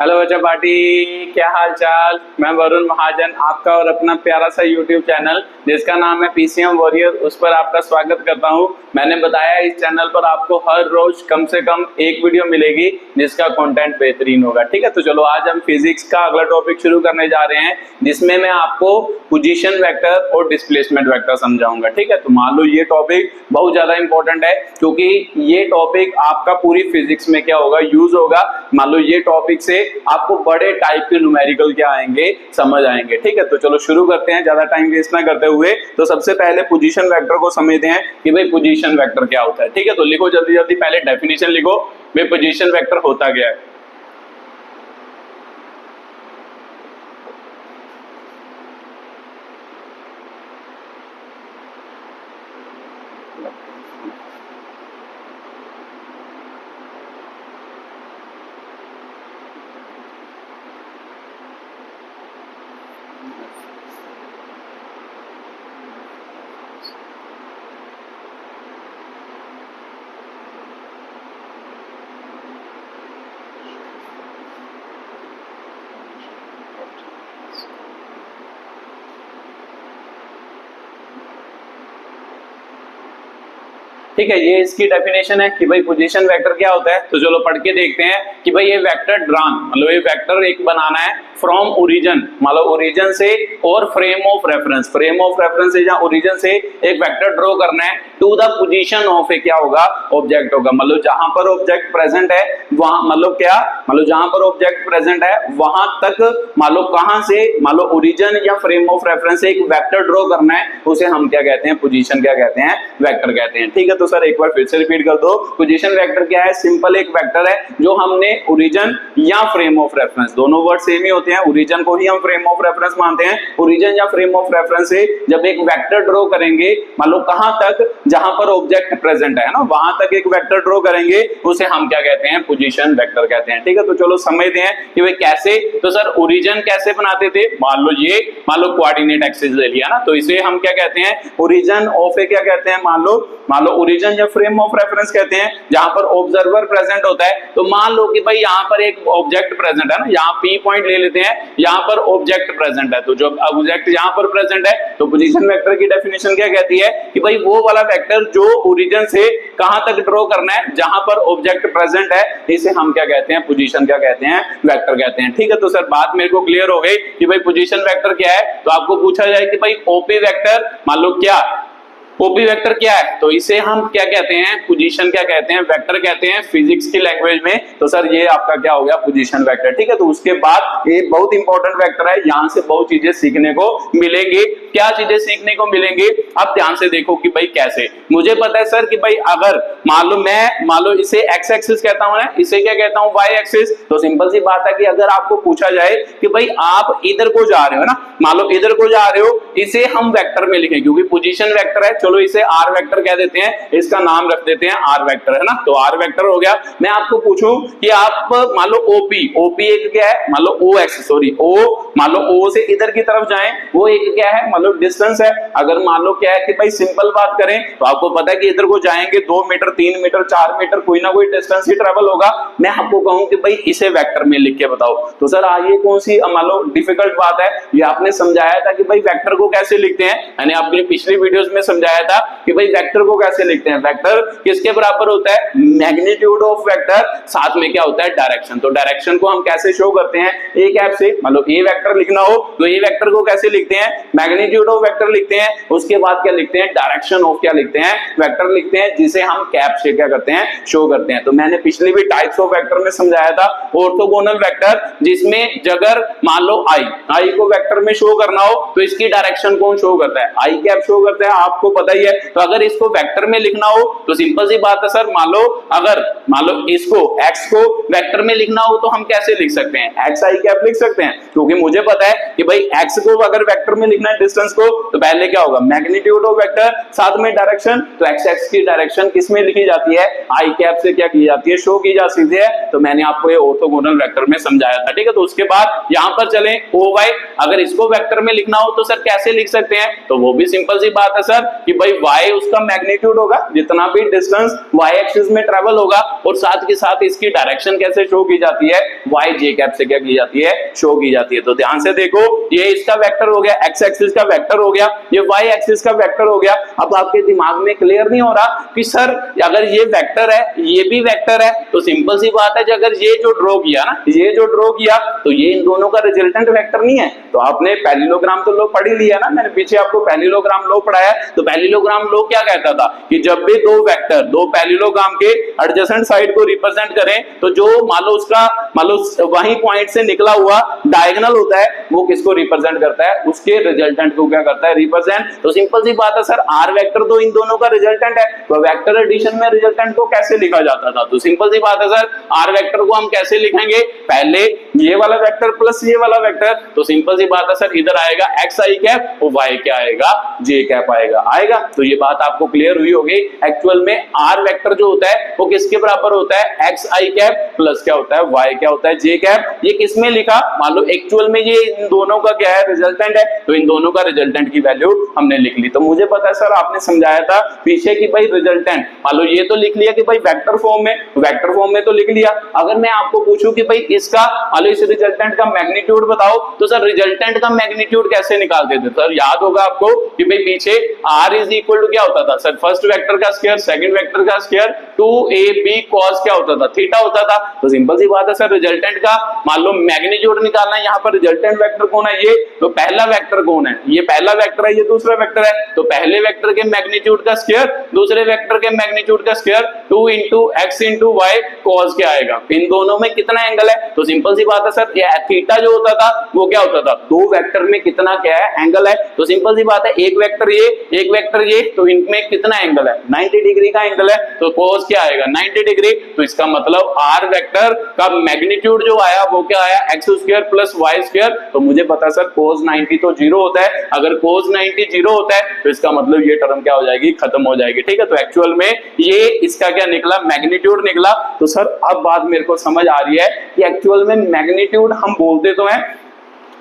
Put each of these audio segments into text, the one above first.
Hello बच्चा party, क्या हाल चाल। मैं वरुण महाजन, आपका और अपना प्यारा सा यूट्यूब चैनल जिसका नाम है पीसीएम वॉरियर, उस पर आपका स्वागत करता हूं। मैंने बताया इस चैनल पर आपको हर रोज कम से कम एक वीडियो मिलेगी जिसका कंटेंट बेहतरीन होगा। ठीक है, तो चलो आज हम फिजिक्स का अगला टॉपिक शुरू करने जा रहे हैं जिसमें मैं आपको पोजीशन वेक्टर और डिस्प्लेसमेंट वेक्टर समझाऊंगा। ठीक है, तो मान लो ये टॉपिक बहुत ज्यादा इंपॉर्टेंट है क्योंकि ये टॉपिक आपका पूरी फिजिक्स में क्या होगा, यूज होगा। मान लो ये टॉपिक से आपको बड़े टाइप के न्यूमेरिकल क्या आएंगे, समझ आएंगे। ठीक है, तो चलो शुरू करते हैं ज्यादा टाइम वेस्ट ना करते हुए। तो सबसे पहले पोजीशन वेक्टर को समझते हैं कि भाई पोजीशन वेक्टर क्या होता है। ठीक है, तो लिखो जल्दी जल्दी, पहले डेफिनेशन लिखो, भाई पोजीशन वेक्टर होता क्या है। ठीक है, ये इसकी डेफिनेशन है कि भाई पोजीशन वेक्टर क्या होता है। तो चलो पढ़ के देखते हैं कि भाई ये वेक्टर ड्रॉन, मतलब ये वेक्टर एक बनाना है फ्रॉम ओरिजिन, मतलब ओरिजिन से और फ्रेम ऑफ रेफरेंस से या ओरिजिन से एक वेक्टर ड्रॉ करना है to the position of A क्या होगा, ऑब्जेक्ट होगा। मतलब जहां पर ऑब्जेक्ट प्रेजेंट है वहां, मतलब क्या, मतलब जहां पर ऑब्जेक्ट प्रेजेंट है वहां तक, मान लो कहां से, मान लो ओरिजिन या फ्रेम ऑफ रेफरेंस से एक वेक्टर ड्रॉ करना है, उसे हम क्या कहते हैं, पोजीशन क्या कहते हैं, वेक्टर कहते हैं। ठीक है, तो सर एक बार फिर से रिपीट कर दो, पोजीशन वेक्टर क्या है, सिंपल एक वेक्टर है जो हमने ओरिजिन या फ्रेम ऑफ रेफरेंस, दोनों वर्ड सेम ही होते हैं, ओरिजिन को ही हम फ्रेम ऑफ रेफरेंस मानते हैं, ओरिजिन या फ्रेम ऑफ रेफरेंस से जब एक वेक्टर ड्रॉ करेंगे, मान लो कहां तक, जहां पर ऑब्जेक्ट प्रेजेंट है ना, वहां तक एक वेक्टर ड्रॉ करेंगे, उसे हम क्या कहते हैं, पोजीशन वेक्टर कहते हैं। ठीक है, तो चलो समझते हैं कि वे कैसे। तो सर ओरिजिन कैसे बनाते थे, मान लो ये, मान लो कोऑर्डिनेट एक्सिस ले लिया ना, तो इसे हम क्या कहते हैं, ओरिजिन ऑफ ए क्या कहते हैं, मान लो ओरिजिन या फ्रेम ऑफ रेफरेंस कहते हैं, जहां पर ऑब्जर्वर प्रेजेंट होता है। तो मान लो कि भाई यहां पर एक ऑब्जेक्ट प्रेजेंट है ना, यहां पी पॉइंट ले लेते हैं, यहां पर ऑब्जेक्ट प्रेजेंट है, तो जो ऑब्जेक्ट यहां पर प्रेजेंट है, तो पोजीशन वेक्टर की डेफिनेशन क्या कहती है कि भाई वो वाला वेक्टर जो ओरिजिन से कहां तक ड्रॉ करना है, जहां पर ऑब्जेक्ट प्रेजेंट है, इसे हम क्या कहते हैं, पोजीशन क्या कहते हैं, वेक्टर कहते हैं। ठीक है, तो सर बात मेरे को क्लियर हो गई कि भाई पोजीशन वेक्टर क्या है। तो आपको पूछा जाए कि भाई ओपी वेक्टर, मान लो क्या ओपी वेक्टर क्या है, तो इसे हम क्या कहते हैं, पोजीशन क्या कहते हैं, वेक्टर कहते हैं फिजिक्स की लैंग्वेज में। तो सर ये आपका क्या हो गया, पोजीशन वेक्टर। ठीक है, तो उसके बाद ये बहुत इंपॉर्टेंट वेक्टर है, यहां से बहुत चीजें सीखने को मिलेंगी। क्या चीजें सीखने को मिलेंगी, अब ध्यान से देखो कि भाई कैसे। मुझे पता है सर कि भाई अगर मान लो इसे एक्स एक्सिस कहता हूं ना, इसे क्या कहता हूं, वाई एक्सिस। तो सिंपल सी बात है कि अगर आपको पूछा जाए कि भाई आप इधर को जा रहे हो ना, मान लो इधर को जा रहे हो, इसे हम वेक्टर में लिखें क्योंकि पोजीशन वेक्टर है, चलो इसे आर वेक्टर कह देते हैं, इसका नाम रख देते हैं आर वेक्टर, है ना। तो आर वेक्टर हो गया। मैं आपको पूछूं कि आप मान लो ओपी एक क्या है, मान लो ओ एक्स, सॉरी ओ, मान लो ओ से इधर की तरफ जाएं, वो एक क्या है, मतलब डिस्टेंस है। अगर मान लो क्या है कि भाई सिंपल बात करें तो आपको पता है कि इधर को जाएंगे 2 मीटर 3 मीटर 4 मीटर कोई ना कोई डिस्टेंस ही ट्रेवल होगा। मैं आपको कहूं कि भाई इसे वेक्टर में लिख के बताओ, तो सर ये कौन सी मान लो डिफिकल्ट बात है। ये आपने समझाया था कि भाई वेक्टर को कैसे लिखते हैं, मैंने आपकी पिछली वीडियोस में समझाया था कि भाई वेक्टर को कैसे लिखते हैं। वेक्टर किसके बराबर होता है, मैग्नीट्यूड ऑफ वेक्टर, साथ में क्या होता है, डायरेक्शन। तो डायरेक्शन को हम कैसे शो करते हैं, एक ऐप से, मतलब ए वेक्टर लिखना हो तो ए वेक्टर को कैसे लिखते हैं, मैग्नीट्यूड ऑफ वेक्टर लिखते हैं। उसके बाद क्या लिखते हैं, डायरेक्शन ऑफ क्या लिखते हैं, वेक्टर लिखते हैं, जिसे हम कैप से क्या करते हैं, शो करते हैं। तो मैंने पिछली भी टाइप्स ऑफ वेक्टर में समझाया था, ऑर्थोगोनल वेक्टर, जिसमें अगर मान लो आई को वेक्टर में शो करना हो तो इसकी डायरेक्शन कौन शो करता है, आई कैप शो करता है, आपको पता ही है। तो अगर इसको वेक्टर में लिखना हो तो सिंपल सी बात है सर, मान लो इसको एक्स को वेक्टर में लिखना हो तो हम कैसे लिख सकते हैं, एक्स आई कैप लिख सकते हैं, क्योंकि मुझे पता है कि भाई एक्स को अगर वेक्टर में लिखना है डिस्टेंस को, तो पहले क्या होगा, मैग्नीट्यूड ऑफ वेक्टर, साथ में डायरेक्शन। तो एक्स एक्स की डायरेक्शन किस में लिखी जाती है, आई कैप से क्या की जाती है, शो की जाती है। तो मैंने आपको ये ऑर्थोगोनल वेक्टर में समझाया था। ठीक है, तो उसके बाद यहां पर चलें ओ वाई, अगर इसको वेक्टर में लिखना हो तो सर कैसे लिख सकते हैं, तो वो भी सिंपल सी बात है सर कि भाई वाई उसका मैग्नीट्यूड होगा, जितना भी डिस्टेंस वाई एक्सिस में ट्रेवल होगा और साथ के साथ इसकी डायरेक्शन कैसे शो की जाती है, वाई जे कैप से क्या की जाती है, शो की जाती है। तो ध्यान से देखो, ये इसका वेक्टर हो गया, एक्स एक्सिस का वेक्टर हो गया, ये वाई एक्सिस का वेक्टर हो गया। अब आपके दिमाग में क्लियर नहीं हो रहा कि सर अगर ये वेक्टर है ये भी वेक्टर है, तो सिंपल सी बात है, अगर ये जो ड्रॉ किया ना, ये जो ड्रॉ किया, तो ये इन दोनों का रिजल्टेंट वेक्टर नहीं है। तो आपने पैरेललोग्राम तो लो पढ़ ही लिया ना, मैंने पीछे आपको पैरेललोग्राम लो पढ़ाया। तो पैरेललोग्राम लो क्या कहता था कि जब भी दो वेक्टर दो पैरेललोग्राम के एडजेसेंट साइड को रिप्रेजेंट करें, तो जो मान लो उसका वही पॉइंट से निकला हुआ डायगोनल होता है, वो किसको रिप्रेजेंट करता है, उसके रिजल्टेंट को क्या करता है, रिप्रेजेंट। तो सिंपल सी बात है सर, आर वेक्टर तो इन दोनों का रिजल्टेंट है, तो वेक्टर एडिशन में रिजल्टेंट को कैसे लिखा जाता था, तो सिंपल सी बात है सर, आर वेक्टर को हम कैसे लिखेंगे, पहले ये वाला वेक्टर प्लस ये वाला वेक्टर, तो सिंपल सी बात है सर, इधर आएगा एक्स आई कैप और वाई क्या आएगा, जे कैप आएगा। तो ये बात आपको क्लियर हुई होगी। एक्चुअल में आर वेक्टर जो होता है वो किसके बराबर होता है, एक्स आई कैप प्लस क्या होता है, वाई क्या होता है, जे कैप। ये किसमें लिखा, मान लो एक्चुअल में ये इन दोनों का क्या है, रिजल्टेंट है, तो इन दोनों का रिजल्टेंट की वैल्यू हमने लिख ली। तो मुझे पता है सर, आपने समझाया था पीछे कि भाई रिजल्टेंट, मान लो ये तो लिख लिया कि भाई वेक्टर फॉर्म में तो लिख लिया। अगर मैं आपको पूछूं कि भाई इसका, मान लो इस रिजल्टेंट का मैग्नीट्यूड बताओ, तो सर रिजल्टेंट का मैग्नीट्यूड कैसे निकालते थे सर, याद होगा आपको कि भाई पीछे r इज इक्वल टू क्या होता था सर, फर्स्ट वेक्टर का स्क्वायर सेकंड वेक्टर का स्क्वायर 2ab cos क्या होता था, थीटा होता था। तो सिंपल सी बात है सर, रिजल्टेंट का मान लो मैग्नीट्यूड निकालना है, यहाँ पर रिजल्टेंट वेक्टर कौन है, ये तो पहला वेक्टर कौन है, ये पहला वेक्टर है, ये दूसरा वेक्टर है, तो पहले वेक्टर के मैग्नीट्यूड का स्क्वायर दूसरे वेक्टर के मैग्नीट्यूड का square 2 into x into y cos क्या आएगा, इन दोनों में कितना एंगल है, तो सिंपल सी बात है सर, ये थीटा जो होता था वो क्या होता था, दो वेक्टर में कितना क्या है, एंगल है। तो सिंपल सी बात है, एक वेक्टर ये एक वेक्टर ये, तो इनमें कितना एंगल है, 90 डिग्री का एंगल है, तो cos क्या आएगा, 90 डिग्री। तो इसका मतलब r वेक्टर का मैग्नीट्यूड जो आया वो क्या आया, x square plus y square. तो मुझे पता है सर cos 90 तो 0 होता है, अगर cos 90 0 होता है तो इसका मतलब ये टर्म क्या हो जाएगी, खत्म हो जाएगी। ठीक है, तो एक्चुअल में ये इसका क्या निकला, मैग्नीट्यूड निकला। तो सर अब बात मेरे को समझ आ रही है कि एक्चुअल में मैग्नीट्यूड हम बोलते तो हैं,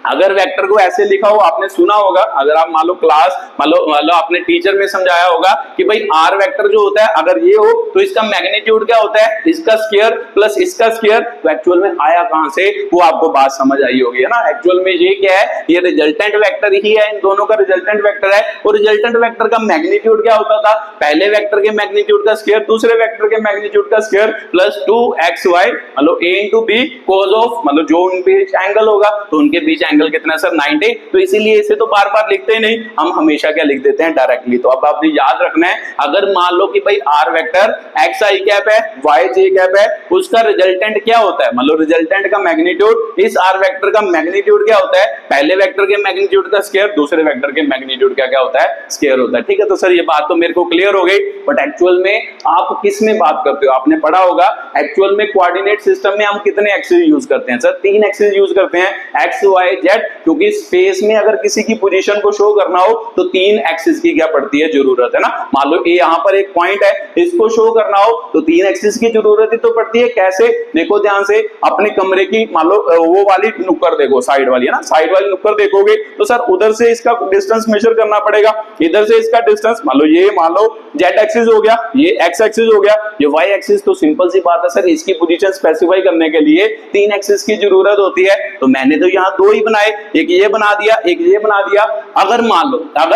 अगर वेक्टर को ऐसे लिखा हो, आपने सुना होगा, अगर आप मान लो क्लास मान लो आपने टीचर में समझाया होगा कि भाई आर वेक्टर जो होता है अगर ये हो तो इसका मैग्नीट्यूड क्या होता है, इसका स्क्वायर प्लस इसका स्क्वायर। तो एक्चुअल में आया कहां से, वो आपको बात समझ आई होगी, है ना। एक्चुअल में ये क्या है, ये रिजल्टेंट वेक्टर ही है, इन दोनों का रिजल्टेंट वेक्टर है। और रिजल्टेंट वेक्टर का मैग्नीट्यूड क्या होता था, पहले वेक्टर के मैग्नीट्यूड का स्क्वायर दूसरे वेक्टर के मैग्नीट्यूड का स्क्वायर प्लस 2xy मतलब a into b cos of मतलब जो उनके बीच एंगल होगा, तो उनके बीच एंगल कितना सर, 90। तो इसीलिए इसे तो बार बार लिखते ही नहीं, हम हमेशा क्या लिख देते हैं, डायरेक्टली। तो अब आपने याद रखना है, अगर मान लो कि भाई R vector X I cap है वाई जे कैप है, उसका रिजल्टेंट क्या होता है, मतलब रिजल्टेंट का मैग्नीट्यूड, इस आर वेक्टर का मैग्नीट्यूड क्या होता है, पहले वेक्टर के मैग्नीट्यूड का स्क्वायर दूसरे वेक्टर के मैग्नीट्यूड का क्या होता है, स्क्वायर होता है। ठीक है, तो सर ये बात तो मेरे को क्लियर हो गई। बट एक्चुअल में आप किस में बात करते हो, आपने पढ़ा होगा एक्चुअल में कोऑर्डिनेट सिस्टम में हम कितने एक्सिस यूज करते हैं सर, 3 एक्सिस यूज करते हैं, एक्स वाई जेड। क्योंकि स्पेस में अगर किसी की पोजीशन को शो करना हो तो 3 एक्सिस की क्या पड़ती है, जरूरत है ना। मान लो ये यहाँ पर एक पॉइंट है, इसको शो करना हो तो 3 एक्सिस की जरूरत ही तो पड़ती है। कैसे, देखो ध्यान से, अपने कमरे की मान लो वो वाली नुक्कड़ देखो, साइड वाली है ना, साइड वाली नुक्कड़ देखोगे तो सर उधर से इसका डिस्टेंस मेजर करना पड़ेगा, इधर से इसका डिस्टेंस, मान लो जेड एक्सिस हो गया, ये एक्स एक्सिस हो गया, ये वाई एक्सिस। तो सिंपल सी बात है सर, इसकी पोजीशन स्पेसिफाई करने के लिए 3 एक्सिस की जरूरत होती है। तो मैंने तो यहाँ 2 ही बनाए, एक ये बना दिया एक ये बना दिया। अगर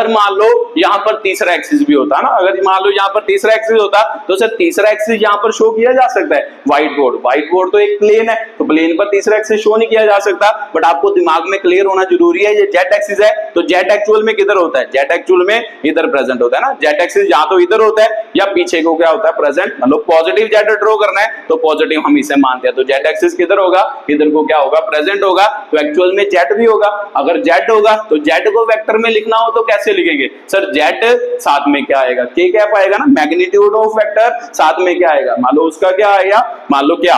मान लो यहाँ पर तीसरा एक्सिस भी होता ना, अगर मान लो यहाँ पर तीसरा एक्सिस होता तो सर तीसरा एक्सिस यहाँ पर शो किया जा सकता है। व्हाइट बोर्ड तो एक प्लेन है, तो प्लेन पर तीसरा एक्सिस शो नहीं किया जा सकता। बट आपको दिमाग में क्लियर होना जरूरी है, ये जेड एक्सिस है, तो जेड एक्चुअल में किधर होता है, जेड एक्चुअल में इधर प्रेजेंट होता है ना। जेड एक्सिस या तो इधर होता है या पीछे को क्या होता है, प्रेजेंट। मतलब पॉजिटिव जेड ड्रॉ करना है तो पॉजिटिव हम इसे मानते हैं, तो जेड एक्सिस किधर होगा, इधर को क्या होगा, प्रेजेंट होगा। तो एक्चुअल में जेड भी होगा, अगर जेड होगा तो जेड को वेक्टर में लिखना हो तो कैसे लिखेंगे सर, जेड साथ में क्या आएगा, के क्या पाएगा ना, मैग्नीट्यूड ऑफ वेक्टर, साथ में क्या आएगा, मान लो उसका क्या आएगा, मान लो क्या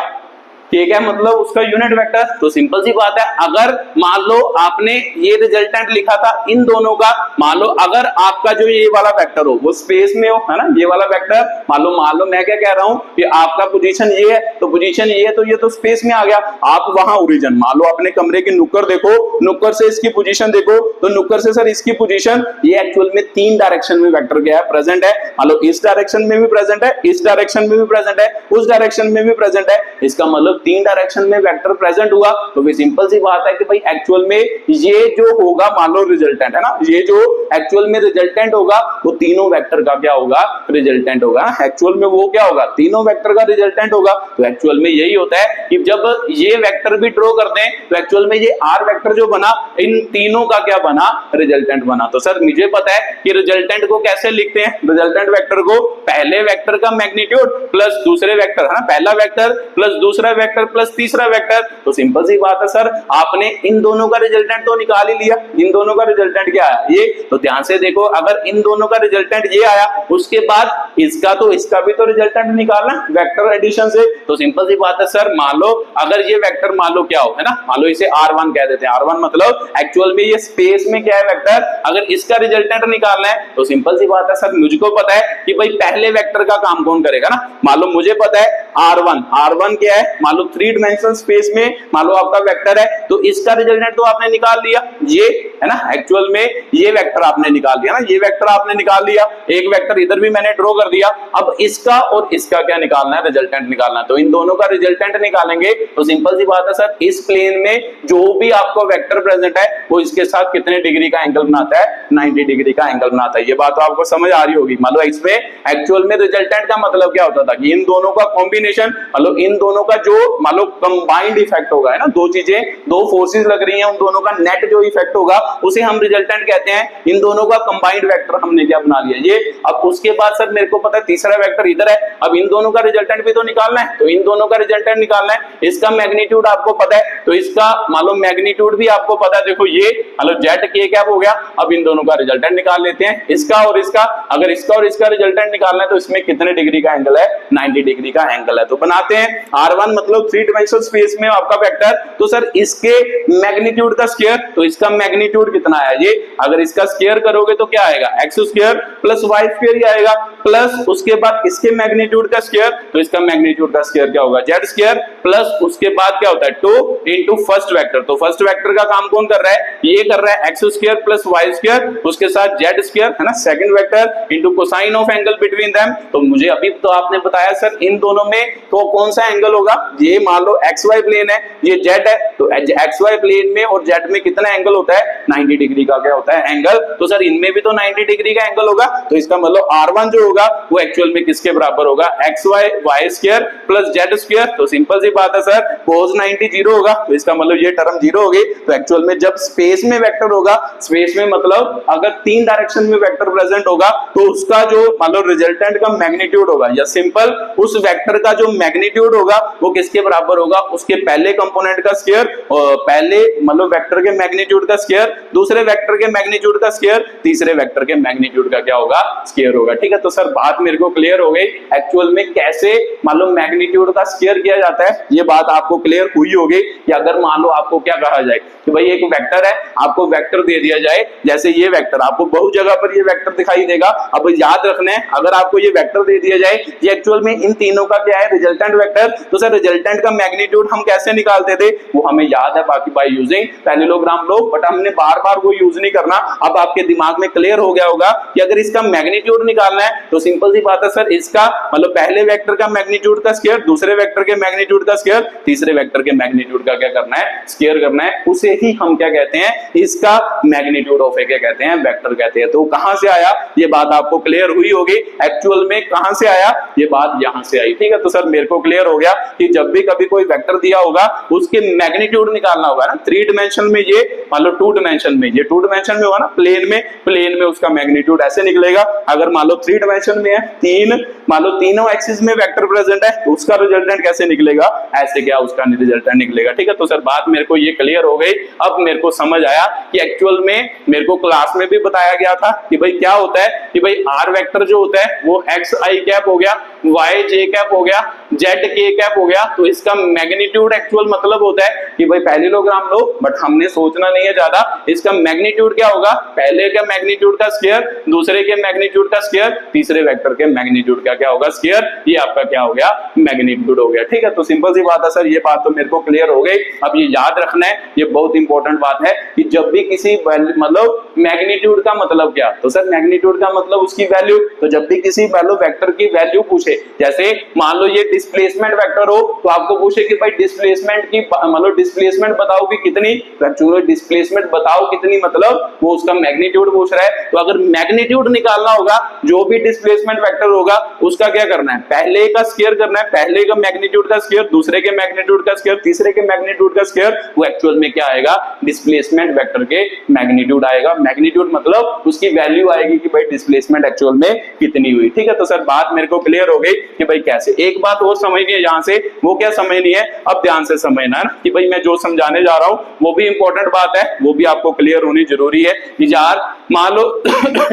के क्या मतलब उसका यूनिट वेक्टर। तो सिंपल सी बात है, अगर मान लो आपने ये रिजल्टेंट लिखा था इन दोनों का, मान लो अगर आपका जो ये वाला वेक्टर हो वो स्पेस में हो, है ना, ये वाला वेक्टर मान लो मैं क्या कह रहा हूं कि आपका पोजीशन ये है तो पोजीशन ये है, तो ये तो स्पेस में आ गया। आप वहां ओरिजिन मान लो अपने कमरे की नुक्कड़ देखो, नुक्कड़ से इसकी पोजीशन देखो, तो नुक्कड़ से सर इसकी पोजीशन ये एक्चुअल में तीन डायरेक्शन में वेक्टर क्या है प्रेजेंट है। मान लो इस डायरेक्शन में भी प्रेजेंट है, इस डायरेक्शन में भी प्रेजेंट है, उस डायरेक्शन में भी प्रेजेंट है। इसका मतलब तीन डायरेक्शन में वेक्टर प्रेजेंट हुआ। तो फिर सिंपल सी बात है कि भाई एक्चुअल में ये जो होगा मान लो रिजल्टेंट है ना, ये जो एक्चुअल में रिजल्टेंट होगा वो तीनों वेक्टर का क्या होगा, रिजल्टेंट होगा। एक्चुअल में वो क्या होगा, तीनों वेक्टर का रिजल्टेंट होगा। तो एक्चुअल में यही होता है कि जब ये वेक्टर भी ड्रॉ करते हैं तो एक्चुअल में ये आर वेक्टर जो बना इन तीनों का क्या बना, रिजल्टेंट बना। तो सर मुझे पता है कि रिजल्टेंट को कैसे लिखते हैं, रिजल्टेंट वेक्टर को पहले वेक्टर का मैग्नीट्यूड प्लस दूसरे वेक्टर, है ना, पहला वेक्टर प्लस दूसरा वेक्टर प्लस तीसरा वेक्टर। तो सिंपल सी बात है सर, आपने इन दोनों का रिजल्टेंट तो निकाल ही लिया, इन दोनों का रिजल्टेंट क्या है ये। तो ध्यान से देखो, अगर इन दोनों का रिजल्टेंट ये आया उसके बाद इसका तो इसका भी तो रिजल्टेंट निकालना वेक्टर एडिशन से। तो सिंपल सी बात है सर, मान लो अगर ये वेक्टर मान लो क्या हो, है ना, मान लो इसे R1 कह देते हैं। R1 मतलब एक्चुअल में ये स्पेस में क्या है वेक्टर, अगर इसका रिजल्टेंट निकालना है तो सिंपल सी बात है सर, मुझको पता है कि भाई पहले वेक्टर का काम कौन करेगा ना। मान लो मुझे पता है R1 क्या है, मान लो 3 डायमेंशनल स्पेस में मान लो आपका वेक्टर है, तो इसका रिजल्टेंट तो आपने निकाल लिया, ये है ना, एक्चुअल में ये वेक्टर आपने निकाल दिया ना, ये वेक्टर आपने निकाल लिया, एक वेक्टर इधर भी मैंने ड्रॉ कर दिया। अब इसका और इसका क्या निकालना है, रिजल्टेंट निकालना है। तो इन दोनों का रिजल्टेंट निकालेंगे तो सिंपल सी बात है सर, इस प्लेन में जो भी आपको वेक्टर प्रेजेंट है वो इसके साथ कितने डिग्री का एंगल बनाता है, 90 डिग्री का एंगल बनाता है। ये बात तो आपको समझ आ रही होगी। मान लो इसमें एक्चुअल में रिजल्टेंट का मतलब क्या होता था कि इन दोनों का कॉम्बिनेशन, मतलब इन दोनों का जो मान लो कंबाइंड इफेक्ट होगा, है ना, दो चीजें, दो फोर्सेस लग रही हैं, उन दोनों का नेट जो इफेक्ट होगा उसे हम रिजल्टेंट कहते हैं। इन दोनों का कंबाइंड वेक्टर हमने क्या बना लिया ये। अब उसके बाद सर मेरे को पता है तीसरा वेक्टर इधर है, अब इन दोनों का रिजल्टेंट भी तो निकालना है, तो इन दोनों का रिजल्टेंट निकालना है। इसका मैग्नीट्यूड आपको पता है, तो इसका मान लो मैग्नीट्यूड भी आपको पता है। देखो ये मान लो जेड के कैप हो गया। अब इन दोनों का रिजल्टेंट निकाल लेते हैं, इसका और इसका। अगर इसका और इसका रिजल्टेंट निकालना है तो इसमें कितने डिग्री का एंगल है, 90 डिग्री का एंगल है। तो बनाते हैं R1 मतलब 3 डायमेंशनल स्पेस में आपका वेक्टर। तो सर इसके मैग्नीट्यूड का स्क्वायर, तो इसका मैग्नीट्यूड कितना है ये, अगर इसका स्क्वायर करोगे तो क्या आएगा, x square plus y square ही आएगा, प्लस उसके बाद इसके मैग्नीट्यूड का स्क्वायर, तो इसका मैग्नीट्यूड का स्क्वायर क्या होगा, z स्क्वायर, प्लस उसके बाद क्या होता है 2 इनटू फर्स्ट वेक्टर। तो फर्स्ट वेक्टर का काम कौन कर रहा है, ये कर रहा है x square plus y square, उसके साथ z स्क्वायर, है ना, second vector into cosine of angle between them. तो मुझे अभी तो आपने बताया सर इन दोनों में तो कौन सा एंगल होगा, ये मान लो xy प्लेन है, ये z है, तो xy प्लेन में और z में कितना एंगल होता है, 90 डिग्री का क्या होता है एंगल। तो सर इनमें भी तो 90 डिग्री का एंगल होगा। तो इसका मतलब R1 जो होगा वो एक्चुअल में किसके बराबर होगा, xy y square plus z square. तो सिंपल सी बात है सर, cos 90 0 होगा, तो इसका मतलब ये टर्म 0 होगी। तो एक्चुअल में जब स्पेस में वेक्टर होगा, स्पेस में मतलब अगर 3 डायरेक्शन में वेक्टर प्रेजेंट होगा तो उसका जो मतलब रिजल्टेंट का मैग्नीट्यूड होगा, या सिंपल उस वेक्टर का जो मैग्नीट्यूड होगा वो किसके बराबर होगा, उसके पहले कंपोनेंट का स्क्वायर, पहले मतलब वेक्टर के मैग्नीट्यूड का स्क्वायर, दूसरे वेक्टर के मैग्नीट्यूड का स्क्वायर, तीसरे वेक्टर के मैग्नीट्यूड का क्या होगा, स्क्वायर होगा। ठीक है, तो सर बात मेरे को क्लियर हो गई एक्चुअल में कैसे मान लो मैग्नीट्यूड का स्क्वायर किया जाता है। ये बात आपको क्लियर हुई होगी कि अगर मान लो आपको क्या कहा जाए कि भाई एक वेक्टर है, आपको वेक्टर दे दिया जाए, जैसे ये वेक्टर आपको बहुत जगह पर ये वेक्टर दिखाई देगा। अब याद रखना है, अगर आपको ये वेक्टर दे दिया जाए ये एक्चुअल में इन तीनों का क्या है, रिजल्टेंट वेक्टर। तो सर रिजल्टेंट का मैग्नीट्यूड हम कैसे निकालते थे वो हमें याद है, बाकी by using parallelogram low, but हमने बार बार वो यूज नहीं करना। अब आपके दिमाग में क्लियर हो गया होगा कि अगर इसका मैग्नीट्यूड निकालना है तो सिंपल सी बात है सर, इसका मतलब पहले वेक्टर का मैग्नीट्यूड का स्क्वायर, दूसरे वेक्टर के मैग्नीट्यूड का स्क्वायर, तीसरे वेक्टर के मैग्नीट्यूड का क्या करना है, स्क्वायर करना है। उसे ही हम क्या कहते हैं, इसका मैग्नीट्यूड ऑफ ए क्या कहते हैं, वेक्टर कहते हैं। तो कहां से आया ये बात आपको क्लियर हुई होगी, एक्चुअल में कहां से आया ये बात यहां से आई। ठीक है, तो सर मेरे को क्लियर हो गया कि जब भी कभी कोई वेक्टर दिया होगा उसके मैग्नीट्यूड निकालना होगा ना। 3 डायमेंशन में ये मान लो 2 डायमेंशन में, ये 2 डायमेंशन में होगा ना, प्लेन में उसका मैग्नीट्यूड ऐसे निकलेगा। अगर मान लो 3 डायमेंशन में है, 3 मान लो तीनों एक्सिस में वेक्टर प्रेजेंट है तो उसका रिजल्टेंट कैसे निकलेगा, ऐसे क्या उसका रिजल्टेंट निकलेगा। ठीक है, तो सर बात मेरे को ये क्लियर हो गई। अब मेरे को समझ आया कि एक्चुअल में मेरे को क्लास में भी बताया गया था कि भाई क्या होता है कि भाई आर वेक्टर जो होता है वो एक्स आई कैप हो गया, वाई जे कैप हो गया, जेड के कैप हो गया। तो इसका मैग्नीट्यूड एक्चुअल मतलब होता है कि भाई पैरेललोग्राम लो, बट हमने सोचना नहीं है ज्यादा। इसका मैग्नीट्यूड क्या होगा, पहले के मैग्नीट्यूड का स्क्वायर, दूसरे के मैग्नीट्यूड का स्क्वायर, तीसरे वेक्टर के मैग्नीट्यूड का क्या होगा, स्क्वायर। ये आपका क्या हो गया, मैग्नीट्यूड हो गया। ठीक है, तो सिंपल सी बात है सर, ये बात तो मेरे को क्लियर हो गई। अब ये याद रखना है, ये बहुत इंपॉर्टेंट बात है कि जब भी किसी मतलब मैग्नीट्यूड का मतलब क्या, तो सर मैग्नीट्यूड का मतलब उसकी वैल्यू। तो जब भी किसी वेक्टर की वैल्यू पूछे, जैसे मान लो ये डिस्प्लेसमेंट वेक्टर हो, तो आपको पूछे कि भाई डिस्प्लेसमेंट की मतलब डिस्प्लेसमेंट बताओ कि कितनी, एक्चुअली डिस्प्लेसमेंट बताओ कितनी, मतलब वो उसका मैग्नीट्यूड पूछ रहा है। तो अगर मैग्नीट्यूड निकालना होगा, जो भी डिस्प्लेसमेंट वेक्टर होगा उसका क्या करना है, पहले का स्क्वायर करना है, पहले का मैग्नीट्यूड का स्क्वायर, दूसरे के मैग्नीट्यूड का स्क्वायर, तीसरे के मैग्नीट्यूड का स्क्वायर। वो एक्चुअल में क्या आएगा, डिस्प्लेसमेंट वेक्टर के मैग्नीट्यूड आएगा। मैग्नीट्यूड मतलब उसकी वैल्यू आएगी कि भाई डिस्प्लेसमेंट एक्चुअल में कितनी हुई। ठीक है, तो सर बात मेरे को क्लियर हो गई कि भाई कैसे। एक बात और समझनी है यहाँ से, वो क्या समझनी है, अब ध्यान से समझना है ना, कि भाई मैं जो समझाने जा रहा हूँ वो भी इंपॉर्टेंट बात है, वो भी आपको क्लियर होनी जरूरी है। कि यार मान लो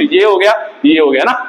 ये हो गया, ये हो गया ना,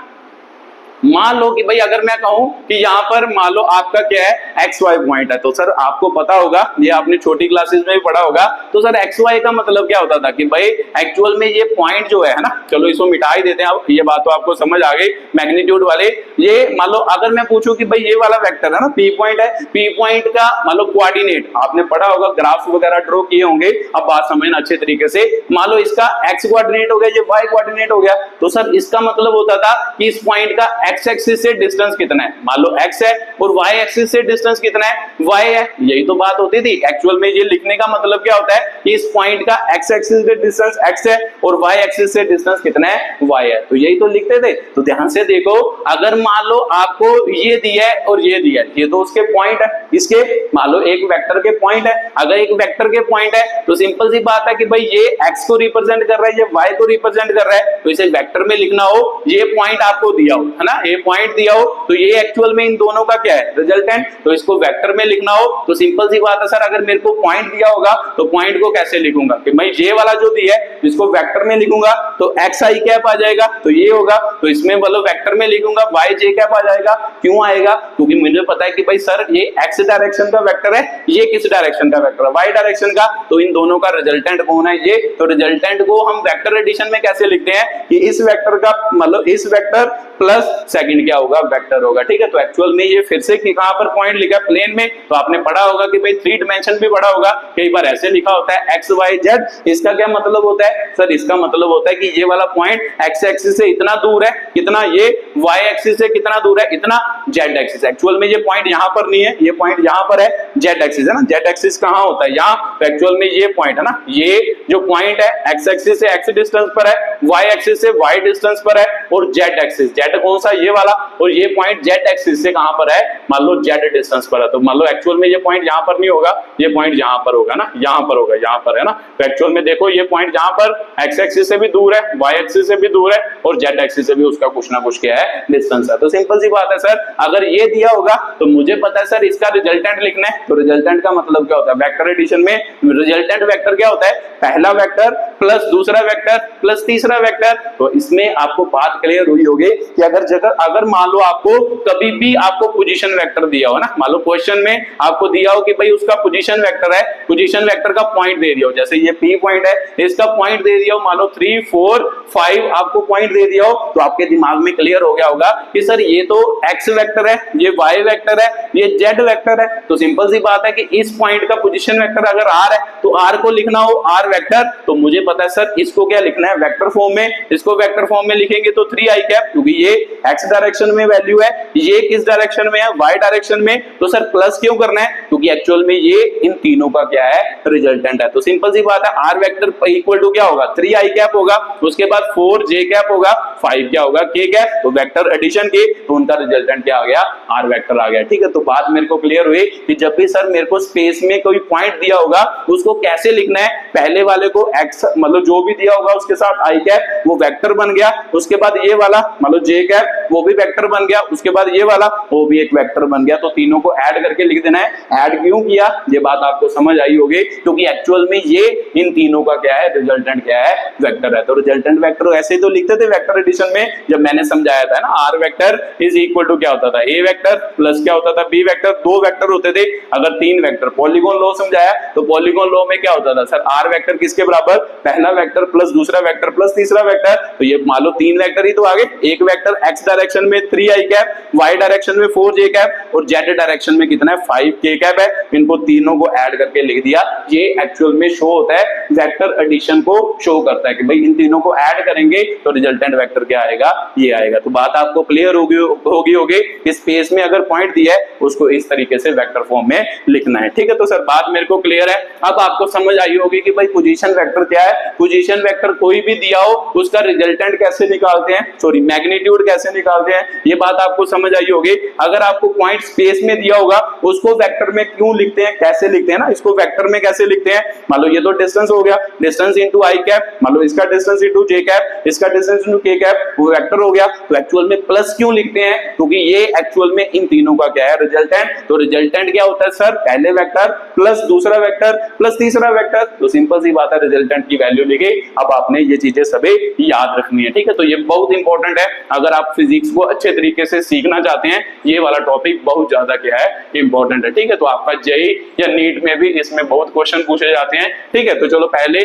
मान लो कि भाई अगर मैं कहूं कि यहाँ पर मान लो आपका क्या है, एक्स वाई पॉइंट है, तो सर आपको पता होगा, ये आपने छोटी क्लासेस में भी पढ़ा होगा, तो सर एक्स वाई का मतलब क्या होता था कि भाई एक्चुअल में ये पॉइंट जो है ना, चलो इसको मिटा ही देते हैं, अब ये बात तो आपको समझ आ गई मैग्नीट्यूड वाले। ये मान लो अगर मैं पूछूं कि भाई ये वाला वेक्टर है ना, पी पॉइंट है, पी पॉइंट का मान लो कोऑर्डिनेट आपने पढ़ा होगा, ग्राफ वगैरह ड्रॉ किए होंगे, अब बात समझना अच्छे तरीके से। मान लो इसका एक्स कोऑर्डिनेट हो गया, ये वाई कोऑर्डिनेट हो गया, तो सर इसका मतलब होता था कि इस पॉइंट का एक्स एक्सिस से डिस्टेंस कितना है, मान लो x है, और y एक्सिस से डिस्टेंस कितना है, y है। यही तो बात होती थी एक्चुअल में। ये लिखने का मतलब क्या होता है कि इस पॉइंट का x एक्सिस से डिस्टेंस x है और y एक्सिस से डिस्टेंस कितना है, y है। तो यही तो लिखते थे। तो ध्यान से देखो, अगर मान लो आपको ये दिया है और ये दिया है, ये तो उसके पॉइंट है, इसके मान लो एक वेक्टर के पॉइंट है। अगर एक वेक्टर के पॉइंट है तो सिंपल सी बात है कि भाई ये x को रिप्रेजेंट कर रहा है, ये y को रिप्रेजेंट कर रहा है। तो इसे वेक्टर में लिखना हो, ये पॉइंट आपको दिया हो, है ना, ये पॉइंट दिया हो, तो ये एक्चुअल में इन दोनों का क्या है, रिजल्टेंट। तो इसको वेक्टर में लिखना हो तो सिंपल सी बात है सर, अगर मेरे को पॉइंट दिया होगा तो पॉइंट को कैसे लिखूंगा कि मैं ये वाला जो दिया है इसको वेक्टर में लिखूंगा, तो एक्स आई कैप आ जाएगा, तो ये होगा। तो इसमें मतलब वेक्टर में लिखूंगा वाई जे कैप आ जाएगा। क्यों आएगा, क्योंकि मुझे पता है कि भाई सर ये एक्स डायरेक्शन का वेक्टर है, ये किस डायरेक्शन का वेक्टर है, वाई डायरेक्शन का। तो इन दोनों का रिजल्टेंट कौन है, ये। तो रिजल्टेंट को हम वेक्टर एडिशन में कैसे लिखते हैं कि इस वेक्टर का मतलब इस वेक्टर प्लस सेकंड क्या होगा, वेक्टर होगा। ठीक है, तो एक्चुअल में ये फिर से कहां पर पॉइंट लिखा है, प्लेन में। तो आपने पढ़ा होगा कि भाई 3 डायमेंशन भी पढ़ा होगा, कई बार ऐसे लिखा होता है एक्स वाई जेड। इसका क्या मतलब होता है सर, इसका मतलब होता है कि ये वाला पॉइंट एक्स एक्सिस से इतना दूर है, कितना, ये वाई एक्सिस से कितना दूर है, इतना, जेड एक्सिस। एक्चुअल में ये पॉइंट यहां पर नहीं है, ये पॉइंट यहां पर है, जेड एक्सिस है ना। जेड एक्सिस कहां होता है, यहाँ। तो एक्चुअल में ये पॉइंट है ना, ये जो पॉइंट है एक्स एक्सिस से एक्स डिस्टेंस पर है, वाई एक्सिस से वाई डिस्टेंस पर है, और जेड एक्सिस, जेड कौन सा, ये वाला, और ये पॉइंट जेड एक्सिस से कहां पर है, मान लो जेड डिस्टेंस पर है। तो मान लो एक्चुअल में ये पॉइंट यहां पर नहीं होगा, ये पॉइंट यहां पर होगा ना, यहां पर होगा, यहां पर है ना। तो एक्चुअल में देखो ये पॉइंट यहां पर एक्स एक्सिस से भी दूर है, वाई एक्सिस से भी दूर है, और जेड एक्सिस से भी उसका कुछ ना कुछ क्या है, डिस्टेंस है। तो सिंपल सी बात है सर, अगर ये दिया होगा तो मुझे पता है सर इसका रिजल्टेंट लिखना है। तो रिजल्टेंट का मतलब क्या होता है, वेक्टर एडिशन में रिजल्टेंट वेक्टर क्या होता है, पहला वेक्टर प्लस दूसरा वेक्टर प्लस तीसरा वेक्टर। तो इसमें आपको बात क्लियर हुई होगी कि अगर मान लो आपको कभी भी आपको पोजीशन वेक्टर दिया हो ना, मान लो क्वेश्चन में आपको दिया हो कि भाई उसका पोजीशन वेक्टर है, पोजीशन वेक्टर का पॉइंट दे दिया हो, जैसे ये P पॉइंट है, इसका पॉइंट दे दिया हो, मान लो 3 4 5 आपको पॉइंट दे दिया हो, तो आपके दिमाग में क्लियर हो गया होगा कि सर ये तो x वेक्टर है, ये y वेक्टर है, ये z वेक्टर है। तो सिंपल सी बात है कि इस पॉइंट का पोजीशन वेक्टर अगर r है तो r को लिखना हो r वेक्टर, तो मुझे पता है सर इसको क्या लिखना है, वेक्टर फॉर्म में। इसको वेक्टर फॉर्म में लिखेंगे तो 3i कैप, क्योंकि ये x डायरेक्शन में वैल्यू है, ये किस डायरेक्शन में है, y डायरेक्शन में। तो सर प्लस क्यों करना है, क्योंकि एक्चुअल में ये इन तीनों का क्या है, रिजल्टेंट है। तो सिंपल सी बात है, r वेक्टर इक्वल टू क्या होगा, 3i कैप होगा, उसके बाद 4j कैप होगा, 5 क्या होगा, k कैप। तो वेक्टर एडिशन के, तो उनका रिजल्टेंट क्या आ गया, r वेक्टर आ गया। ठीक है, तो बात मेरे को क्लियर हुई कि जब भी सर मेरे को स्पेस में कोई पॉइंट दिया होगा उसको कैसे लिखना है, पहले वाले को x मतलब जो भी दिया होगा उसके साथ i कैप, वो वेक्टर बन गया। उसके बाद बाद ये वाला मान लो जे कैप वो भी वेक्टर बन गया, उसके बाद ये वाला वो भी एक वेक्टर बन गया। तो तीनों को ऐड करके लिख देना है। ऐड क्यों किया ये बात आपको समझ आई होगी, क्योंकि एक्चुअल में ये इन तीनों का क्या है, रिजल्टेंट क्या है, वेक्टर है। तो रिजल्टेंट वेक्टर ऐसे तो लिखते थे वेक्टर एडिशन में, जब मैंने समझाया था ना r vector is equal to क्या होता था, ए वेक्टर प्लस क्या होता था, बी वेक्टर। दो वेक्टर होते थे, अगर तीन वेक्टर, पॉलीगॉन लॉ समझाया तो पॉलीगॉन लॉ में क्या होता था सर, आर वेक्टर किसके बराबर, पहला वेक्टर प्लस दूसरा वेक्टर प्लस तीसरा वेक्टर। तो ये मान लो तीन वेक्टर ही तो आगे, एक वेक्टर एक्स डायरेक्शन में 3i कैप, वाई डायरेक्शन में 4j कैप और जेड डायरेक्शन में कितना है 5k कैप है। इनको तीनों को ऐड करके लिख दिया। ये एक्चुअल में शो होता है, वेक्टर एडिशन को शो करता है कि भाई इन तीनों को ऐड करेंगे तो रिजल्टेंट वेक्टर क्या आएगा, ये आएगा। तो बात आपको क्लियर होगी। इस स्पेस में अगर पॉइंट दिया है उसको इस तरीके से वेक्टर फॉर्म में लिखना है, ठीक है। तो सर बात मेरे को क्लियर है। अब आपको समझ आई होगी कि भाई पोजीशन वेक्टर क्या है। पोजीशन वेक्टर कोई भी दिया हो उसका रिजल्टेंट कैसे निकालते हैं, सॉरी मैग्नीट्यूड कैसे निकालते हैं, ये बात आपको समझ आई होगी। अगर आपको पॉइंट स्पेस में दिया होगा उसको वेक्टर में क्यों लिखते हैं, कैसे लिखते हैं ना, इसको वेक्टर में कैसे लिखते हैं। मान लो ये तो डिस्टेंस हो गया, डिस्टेंस इनटू आई कैप, मान लो इसका डिस्टेंस इनटू जे कैप, इसका डिस्टेंस इनटू के कैप, वो वेक्टर हो गया। तो एक्चुअल में प्लस क्यों लिखते हैं, क्योंकि ये एक्चुअल में इन तीनों का क्या है, रिजल्टेंट। तो रिजल्टेंट क्या होता है सर, पहले वेक्टर प्लस दूसरा वेक्टर प्लस तीसरा वेक्टर। तो सिंपल सी बात है, रिजल्टेंट की वैल्यू लिखी। अब आपने ये चीजें सभी याद रखनी है, ठीक है। तो ये बहुत इंपॉर्टेंट है, अगर आप फिजिक्स को अच्छे तरीके से सीखना चाहते हैं ये वाला टॉपिक बहुत ज्यादा क्या है, इंपॉर्टेंट है, ठीक है। तो आपका जेई या नीट में भी इसमें बहुत क्वेश्चन पूछे जाते हैं, ठीक है। तो चलो पहले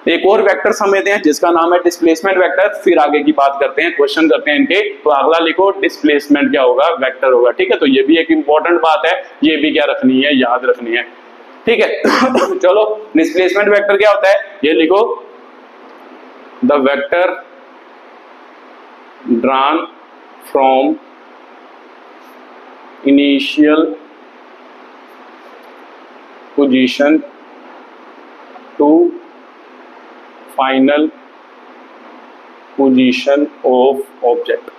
एक और वेक्टर समझते हैं जिसका नाम है डिस्प्लेसमेंट वेक्टर, फिर आगे की बात करते हैं, क्वेश्चन करते हैं इनके। तो अगला लिखो डिस्प्लेसमेंट क्या होगा, वेक्टर होगा, ठीक है। तो ये भी एक इंपॉर्टेंट बात है, ये भी क्या रखनी है, याद रखनी है, ठीक है। चलो डिस्प्लेसमेंट वेक्टर क्या होता है, ये लिखो, the vector drawn from initial position to final position of object,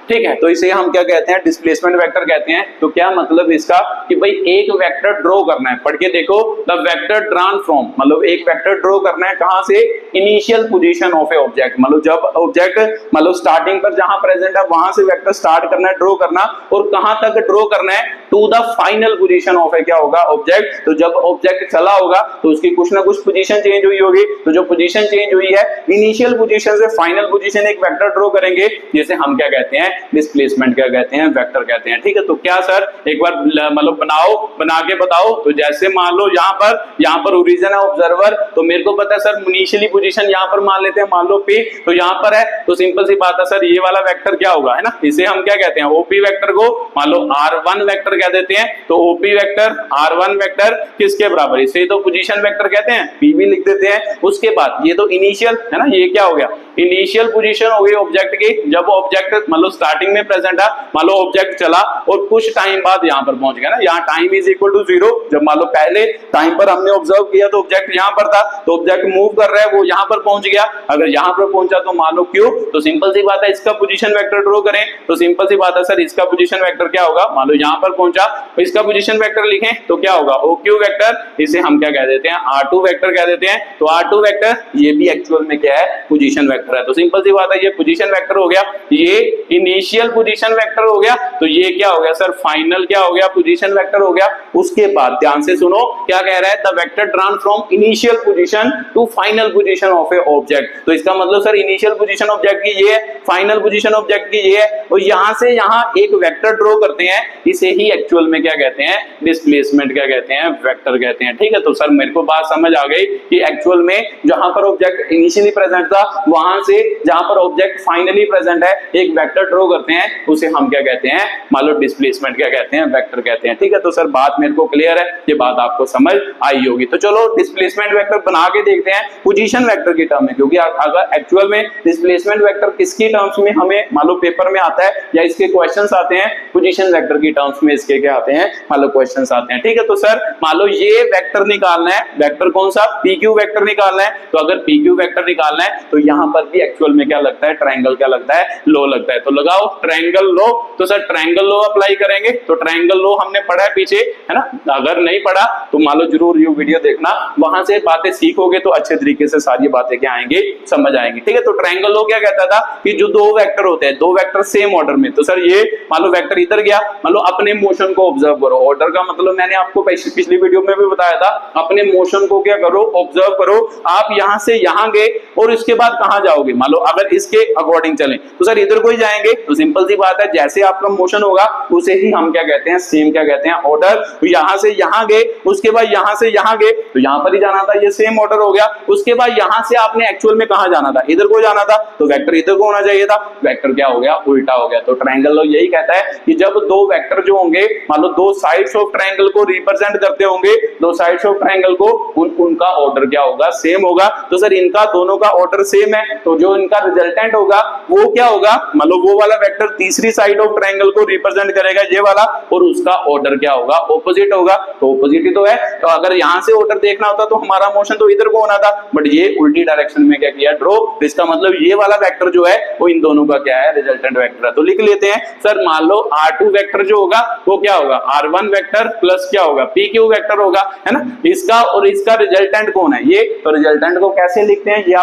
ठीक है। तो इसे हम क्या कहते हैं, डिस्प्लेसमेंट वेक्टर कहते हैं। तो क्या मतलब इसका कि भाई एक वेक्टर ड्रॉ करना है, पढ़ के देखो, द वेक्टर ड्रॉन फ्रॉम, मतलब एक वेक्टर ड्रॉ करना है कहां से, initial position of a object, मतलब जब ऑब्जेक्ट मतलब स्टार्टिंग पर जहां प्रेजेंट है वहां से वेक्टर स्टार्ट करना है ड्रॉ करना, और कहां तक ड्रॉ करना है, to the final position of A क्या होगा, ऑब्जेक्ट। तो जब ऑब्जेक्ट चला होगा तो उसकी कुछ ना कुछ पोजीशन चेंज हुई होगी, तो जो पोजीशन चेंज हुई है इनिशियल पोजीशन से फाइनल पोजीशन एक वेक्टर ड्रॉ करेंगे, जिसे हम क्या कहते हैं, डिस्प्लेसमेंट क्या कहते हैं, वेक्टर कहते हैं, ठीक है। तो क्या सर एक बार मतलब बना के बताओ। तो जैसे मान लो यहाँ पर ओरिजिन है ऑब्जर्वर, तो मेरे को पता है सर इनिशियली पोजीशन यहाँ पर मान लेते हैं, मान लो P, तो यहाँ पर है, तो सिंपल सी बात है सर ये वाला वेक्टर क्या होगा, है ना, इसे हम क्या कहते हैं, ओपी वेक्टर को मान लो R1 वेक्टर कह देते हैं। तो ओपी वेक्टर R1 वेक्टर किसके बराबर, इसे तो पोजीशन वेक्टर कहते हैं, P भी लिख देते हैं। उसके बाद ये तो इनिशियल है ना, ये क्या हो गया, इनिशियल पोजीशन हो गई ऑब्जेक्ट की, जब ऑब्जेक्ट मतलब स्टार्टिंग में प्रेजेंट है, मान लो ऑब्जेक्ट चला और कुछ टाइम बाद यहाँ पर पहुंच गया ना, यहाँ टाइम इज इक्वल टू 0। जब मान लो पहले टाइम पर हमने ऑब्जर्व किया तो ऑब्जेक्ट यहाँ पर था, तो ऑब्जेक्ट मूव कर रहा है, वो यहाँ पर पहुंच गया। अगर यहाँ पर पहुंचा तो मान लो क्यों, तो सिंपल सी बात है इसका पोजीशन वेक्टर ड्रॉ करें, तो सिंपल सी बात है सर इसका पोजीशन वेक्टर क्या होगा, मान लो यहाँ पर पहुंचा तो इसका पोजीशन वेक्टर लिखें तो क्या होगा, OQ वेक्टर, इसे हम क्या कह देते हैं, R2 वेक्टर कह देते हैं। तो R2 वेक्टर ये भी एक्चुअल में क्या है, पोजीशन वेक्टर है। तो सिंपल सी बात है ये पोजीशन वेक्टर हो गया, ये इनिशियल पोजीशन वेक्टर हो गया, तो ये क्या हो गया सर, फाइनल क्या हो गया, पोजीशन वेक्टर हो गया। उसके बाद ध्यान से सुनो क्या कह रहा है, the vector drawn from initial position to final position of a object. तो इसका मतलब सर इनिशियल पोजीशन ऑब्जेक्ट की ये है, फाइनल पोजीशन ऑब्जेक्ट की ये है, और यहां से यहां एक वेक्टर ड्रॉ करते हैं, इसे ही एक्चुअल में क्या कहते हैं, डिस्प्लेसमेंट क्या कहते हैं, वेक्टर कहते हैं, ठीक है। तो सर मेरे को बात समझ आ गई कि एक्चुअल में जहां पर ऑब्जेक्ट इनिशियली प्रेजेंट था वहां से जहां पर ऑब्जेक्ट फाइनली प्रेजेंट है एक वेक्टर ड्रॉ करते हैं, उसे हम क्या कहते हैं, मान लो डिस्प्लेसमेंट क्या कहते हैं, वेक्टर कहते हैं, ठीक है। तो सर बात मेरे को क्लियर है, ये बात आपको समझ आई होगी। तो चलो डिस्प्लेसमेंट वेक्टर बना के देखते हैं पोजीशन वेक्टर की टर्म में, क्योंकि अगर एक्चुअल में डिस्प्लेसमेंट वेक्टर किसकी टर्म्स में हमें मान लो पेपर में आता है या इसके क्वेश्चंस आते हैं, पोजीशन वेक्टर की टर्म्स में इसके क्या आते हैं, मान लो क्वेश्चंस आते हैं, ठीक है। तो सर मान लो ये वेक्टर निकालना है, वेक्टर कौन सा, PQ वेक्टर निकालना है। तो अगर PQ वेक्टर निकालना है तो यहां पर भी एक्चुअल में क्या लगता है, ट्रायंगल क्या लगता है, लो लगता है। तो लगाओ ट्रायंगल लो, तो सर ट्रायंगल लो अप्लाई करेंगे। तो ट्रायंगल लो हमने पढ़ा है पीछे, है ना, अगर नहीं पढ़ा तो मान लो जरूर ये वीडियो देखना, वहां से बातें सीखोगे तो अच्छे तरीके से सारी बातें क्या आएंगे, समझ आएंगी। ठीक है, तो ट्रायंगल लो क्या कहता था कि जो दो वेक्टर होते हैं, दो वेक्टर सेम ऑर्डर में, तो सर ये मान लो वेक्टर इधर गया, मान लो अपने मोशन को ऑब्जर्व करो। ऑर्डर का मतलब मैंने आपको पिछली वीडियो में भी बताया था, अपने मोशन को क्या करो, ऑब्जर्व करो। आप यहां से यहां गए और इसके बाद कहां जाओगे, मान लो अगर इसके अकॉर्डिंग चलें तो सर इधर को ही जाएंगे। तो सिंपल सी बात है, जैसे आपका मोशन होगा उसे ही हम क्या कहते हैं, सेम क्या कहते हैं, ऑर्डर। तो यहां से यहां गए, उसके बाद यहां से यहां गए, तो यहां पर ही जाना था, ये सेम ऑर्डर हो गया। उसके बाद यहां से आपने एक्चुअल में कहां जाना था, इधर को जाना था, तो वेक्टर इधर को होना चाहिए था, वेक्टर क्या हो गया, उल्टा हो गया। तो ट्रायंगल लॉ यही कहता है कि जब दो वेक्टर जो होंगे, मान लो दो साइड्स ऑफ ट्रायंगल को रिप्रेजेंट करते होंगे, दो साइड्स ऑफ ट्रायंगल को, उनका ऑर्डर क्या होगा, सेम होगा। तो सर इनका दोनों का ऑर्डर सेम है, तो जो इनका रिजल्टेंट होगा वो क्या होगा, मान लो वो वाला वेक्टर तीसरी साइड ऑफ ट्रायंगल को रिप्रेजेंट करेगा, ये वाला, और उसका ऑर्डर क्या होगा, ऑपोजिट होगा। तो ऑपोजिट ही तो है, तो अगर यहां से ऑर्डर देखना होता तो हमारा मोशन तो इधर को होना था, बट ये उल्टी डायरेक्शन में क्या किया, ड्रॉ। तो इसका मतलब ये वाला वेक्टर जो है वो इन दोनों का क्या है, रिजल्टेंट वेक्टर है। तो लिख लेते हैं सर, मान लो R2 वेक्टर जो होगा वो क्या होगा, R1 वेक्टर प्लस क्या होगा, PQ वेक्टर होगा, है ना। इसका और इसका रिजल्टेंट कौन है, ये। तो रिजल्टेंट को कैसे लिखते हैं, ये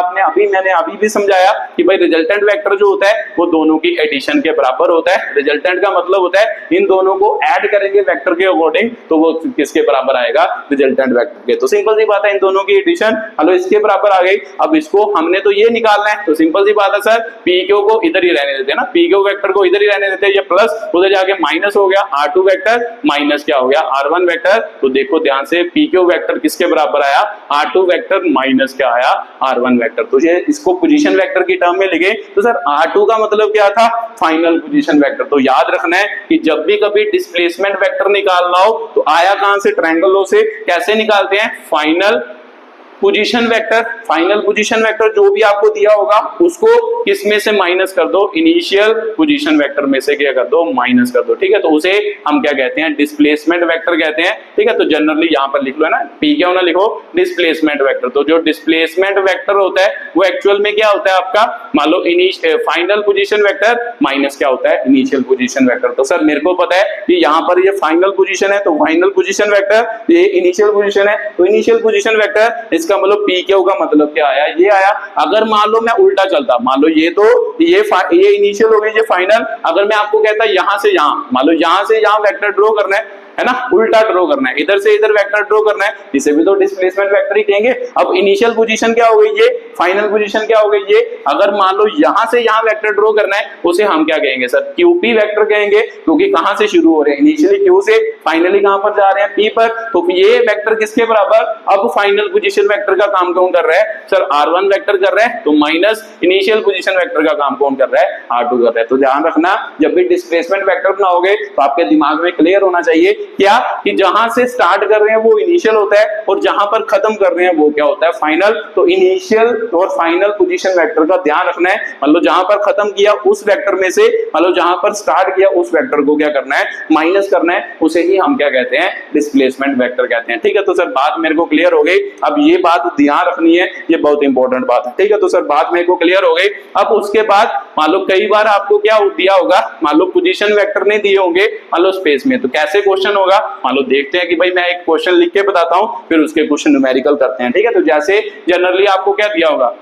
मैंने अभी भी समझाया कि भाई रिजल्टेंट वेक्टर जो होता है वो दोनों की एडिशन के बराबर होता है। रिजल्टेंट का मतलब होता है इन दोनों को ऐड करेंगे वेक्टर के अकॉर्डिंग, तो वो किसके बराबर आएगा, रिजल्टेंट वेक्टर के। तो सिंपल सी बात है, इन दोनों की एडिशन हेलो इसके बराबर आ गई। अब इसको हमने तो ये निकालना है, तो सिंपल सी बात है सर, PQ को इधर ही रहने देते हैं ना, PQ वेक्टर को इधर ही रहने देते हैं, ये प्लस उधर जाके माइनस हो गया, R2 वेक्टर माइनस क्या हो गया, R1 वेक्टर। तो देखो ध्यान से, PQ वेक्टर किसके बराबर आया, R2 वेक्टर माइनस क्या आया, R1 वेक्टर। तो ये इसको पोजीशन वेक्टर की टर्म में लिखे तो सर R2 का मतलब क्या था, फाइनल पोजीशन वेक्टर। तो याद रखना है कि जब भी कभी डिस्प्लेसमेंट वेक्टर निकालना हो तो आया कहां से, ट्रायंगल लॉ से। कैसे निकालते हैं, final position vector. Final position vector जो भी आपको दिया होगा उसको किस में से माइनस कर दो, इनिशियल पोजीशन वेक्टर में से क्या कर दो, माइनस कर दो। ठीक है, तो उसे हम क्या कहते हैं, डिस्प्लेसमेंट वेक्टर कहते हैं। ठीक है, तो जनरली यहां पर लिख लो, है ना, पी क्या होना, लिखो डिस्प्लेसमेंट वेक्टर। तो जो डिस्प्लेसमेंट वेक्टर होता है वो एक्चुअल में क्या होता है आपका, मान लो फाइनल पोजीशन वेक्टर माइनस क्या होता है, इनिशियल पोजीशन वेक्टर। तो सर मेरे को पता है कि यहाँ पर ये फाइनल पोजीशन है, तो फाइनल पोजीशन वेक्टर, ये इनिशियल पोजीशन है, तो इनिशियल पोजीशन वेक्टर, इसका मतलब PQ का मतलब क्या आया, ये आया। अगर मान लो मैं उल्टा चलता, मान लो ये तो ये इनिशियल हो गई, ये फाइनल। अगर मैं आपको कहता यहां से यहां, मान लो यहां से यहां वेक्टर ड्रॉ करना है ना, उल्टा ड्रॉ करना है, इधर से इधर वेक्टर ड्रॉ करना है, इसे भी तो डिस्प्लेसमेंट वेक्टर ही कहेंगे। अब इनिशियल पोजीशन क्या हो गई, ये फाइनल पोजीशन क्या हो गई, ये। अगर मान लो यहां से यहां वेक्टर ड्रॉ करना है, उसे हम क्या कहेंगे सर, QP वेक्टर कहेंगे, क्योंकि कहां से शुरू हो रहे हैं, इनिशियली Q से, फाइनली कहां पर जा रहे हैं, P पर। तो ये वेक्टर किसके बराबर, अब फाइनल पोजीशन वेक्टर का काम कौन कर रहा है, सर R1 वेक्टर कर रहा है, तो माइनस इनिशियल पोजीशन वेक्टर का काम कौन कर रहा है, R2 कर रहा है। तो ध्यान रखना, जब भी डिस्प्लेसमेंट वेक्टर बनाओगे तो आपके दिमाग में क्लियर होना चाहिए क्या, कि जहां से स्टार्ट कर रहे हैं वो इनिशियल होता है और जहां पर खत्म कर रहे हैं वो क्या होता है, फाइनल। तो इनिशियल और फाइनल पोजीशन वेक्टर का ध्यान रखना है, मतलब जहां पर खत्म किया उस वेक्टर में से, मतलब जहां पर स्टार्ट किया उस वेक्टर को क्या करना है, माइनस करना है, उसे ही हम क्या कहते हैं, डिस्प्लेसमेंट वेक्टर कहते हैं। ठीक है, तो सर बात मेरे को क्लियर हो गई। अब ये बात ध्यान रखनी है, ये बहुत इंपॉर्टेंट बात है। ठीक है, तो सर बात मेरे को क्लियर हो गई। अब उसके बाद मान लो कई बार आपको क्या दिया होगा, मान लो पोजीशन वेक्टर नहीं दिए होंगे, मान लो स्पेस में, तो कैसे क्वेश्चन होगा, मान लो देखते हैं कि भाई मैं एक क्वेश्चन लिख के बताता हूं, फिर उसके क्वेश्चन न्यूमेरिकल करते हैं। ठीक है, तो जैसे जनरली आपको क्या दिया होगा,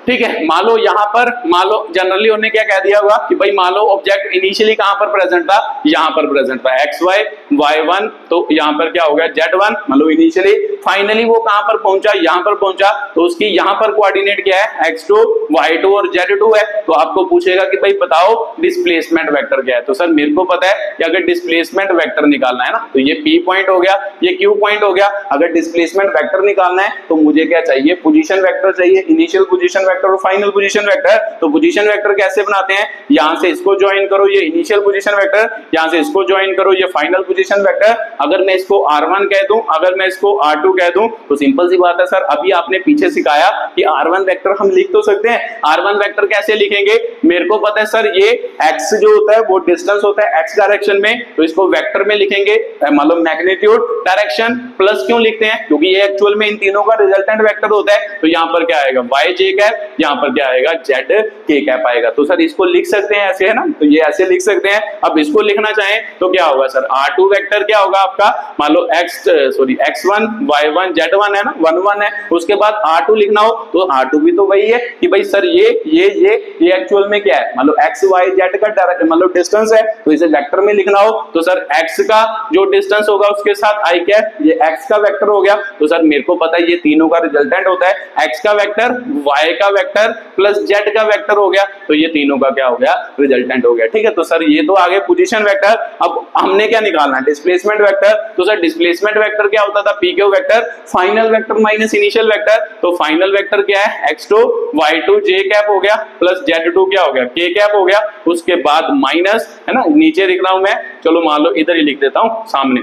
ठीक है, मान लो यहाँ पर, मान लो जनरली उन्होंने क्या कह दिया होगा कि भाई मान लो ऑब्जेक्ट इनिशियली कहां पर प्रेजेंट था, यहाँ पर प्रेजेंट था, XY Y1, तो यहाँ पर क्या हो गया Z1, मान लो इनिशियली, फाइनली वो कहां पर पहुंचा, यहाँ पर पहुंचा, तो उसकी यहाँ पर कोऑर्डिनेट क्या है, X2 Y2 और Z2 है। तो आपको पूछेगा कि भाई बताओ डिस्प्लेसमेंट वेक्टर क्या है। तो सर मेरे को पता है कि अगर डिस्प्लेसमेंट वेक्टर निकालना है ना, तो ये P पॉइंट हो गया, ये Q पॉइंट हो गया। अगर डिस्प्लेसमेंट वेक्टर निकालना है तो मुझे क्या चाहिए, पोजीशन वेक्टर चाहिए, इनिशियल पोजीशन वेक्टर और फाइनल पोजीशन वेक्टर। तो पोजीशन वेक्टर कैसे बनाते हैं, यहां से इसको ज्वाइन करो, ये इनिशियल पोजीशन वेक्टर, यहां से इसको ज्वाइन करो, ये फाइनल पोजीशन वेक्टर। अगर मैं इसको R1 कह दूं, अगर मैं इसको R2 कह दूं, तो सिंपल सी बात है सर, अभी आपने पीछे सिखाया कि R1 वेक्टर हम लिख तो सकते हैं। R1 वेक्टर कैसे लिखेंगे, मेरे को पता है सर, ये x जो होता है वो डिस्टेंस होता है x डायरेक्शन में, तो इसको वेक्टर में लिखेंगे, मान लो मैग्नीट्यूड डायरेक्शन प्लस, क्यों लिखते हैं, क्योंकि ये एक्चुअल में इन तीनों का रिजल्टेंट वेक्टर होता है। तो यहाँ पर क्या आएगा, yj कैप यहाँ पर क्या आएगा जेड के कैप आएगा। तो सर इसको लिख सकते हैं ऐसे, है ना, तो ये ऐसे लिख सकते हैं। अब इसको लिखना चाहें तो क्या होगा सर, R2 वेक्टर क्या होगा आपका, मान लो x1 y1 z1 है ना, 1 1 है, उसके बाद R2 लिखना हो तो R2 भी तो वही है कि भाई सर ये एक्चुअल में क्या है, मान लो x y z का मतलब डिस्टेंस है, तो इसे वेक्टर में लिखना हो तो सर x का जो डिस्टेंस होगा उसके साथ i कैप, ये x का वेक्टर हो गया। तो सर मेरे को पता है ये तीनों का रिजल्टेंट होता है x का वेक्टर, y का वेक्टर प्लस z का वेक्टर हो गया, तो ये तीनों का क्या हो गया, रिजल्टेंट हो गया। ठीक है, तो सर ये तो आगे पोजीशन वेक्टर। अब हमने क्या निकालना है, डिस्प्लेसमेंट वेक्टर। तो सर डिस्प्लेसमेंट वेक्टर क्या होता था, pq vector final vector minus initial vector. तो फाइनल वेक्टर क्या है, x2 y2 j कैप हो गया प्लस z2 क्या हो गया, k कैप हो गया, उसके बाद माइनस, है ना, नीचे लिख रहा हूं मैं, चलो मान लो इधर ही लिख देता हूं सामने।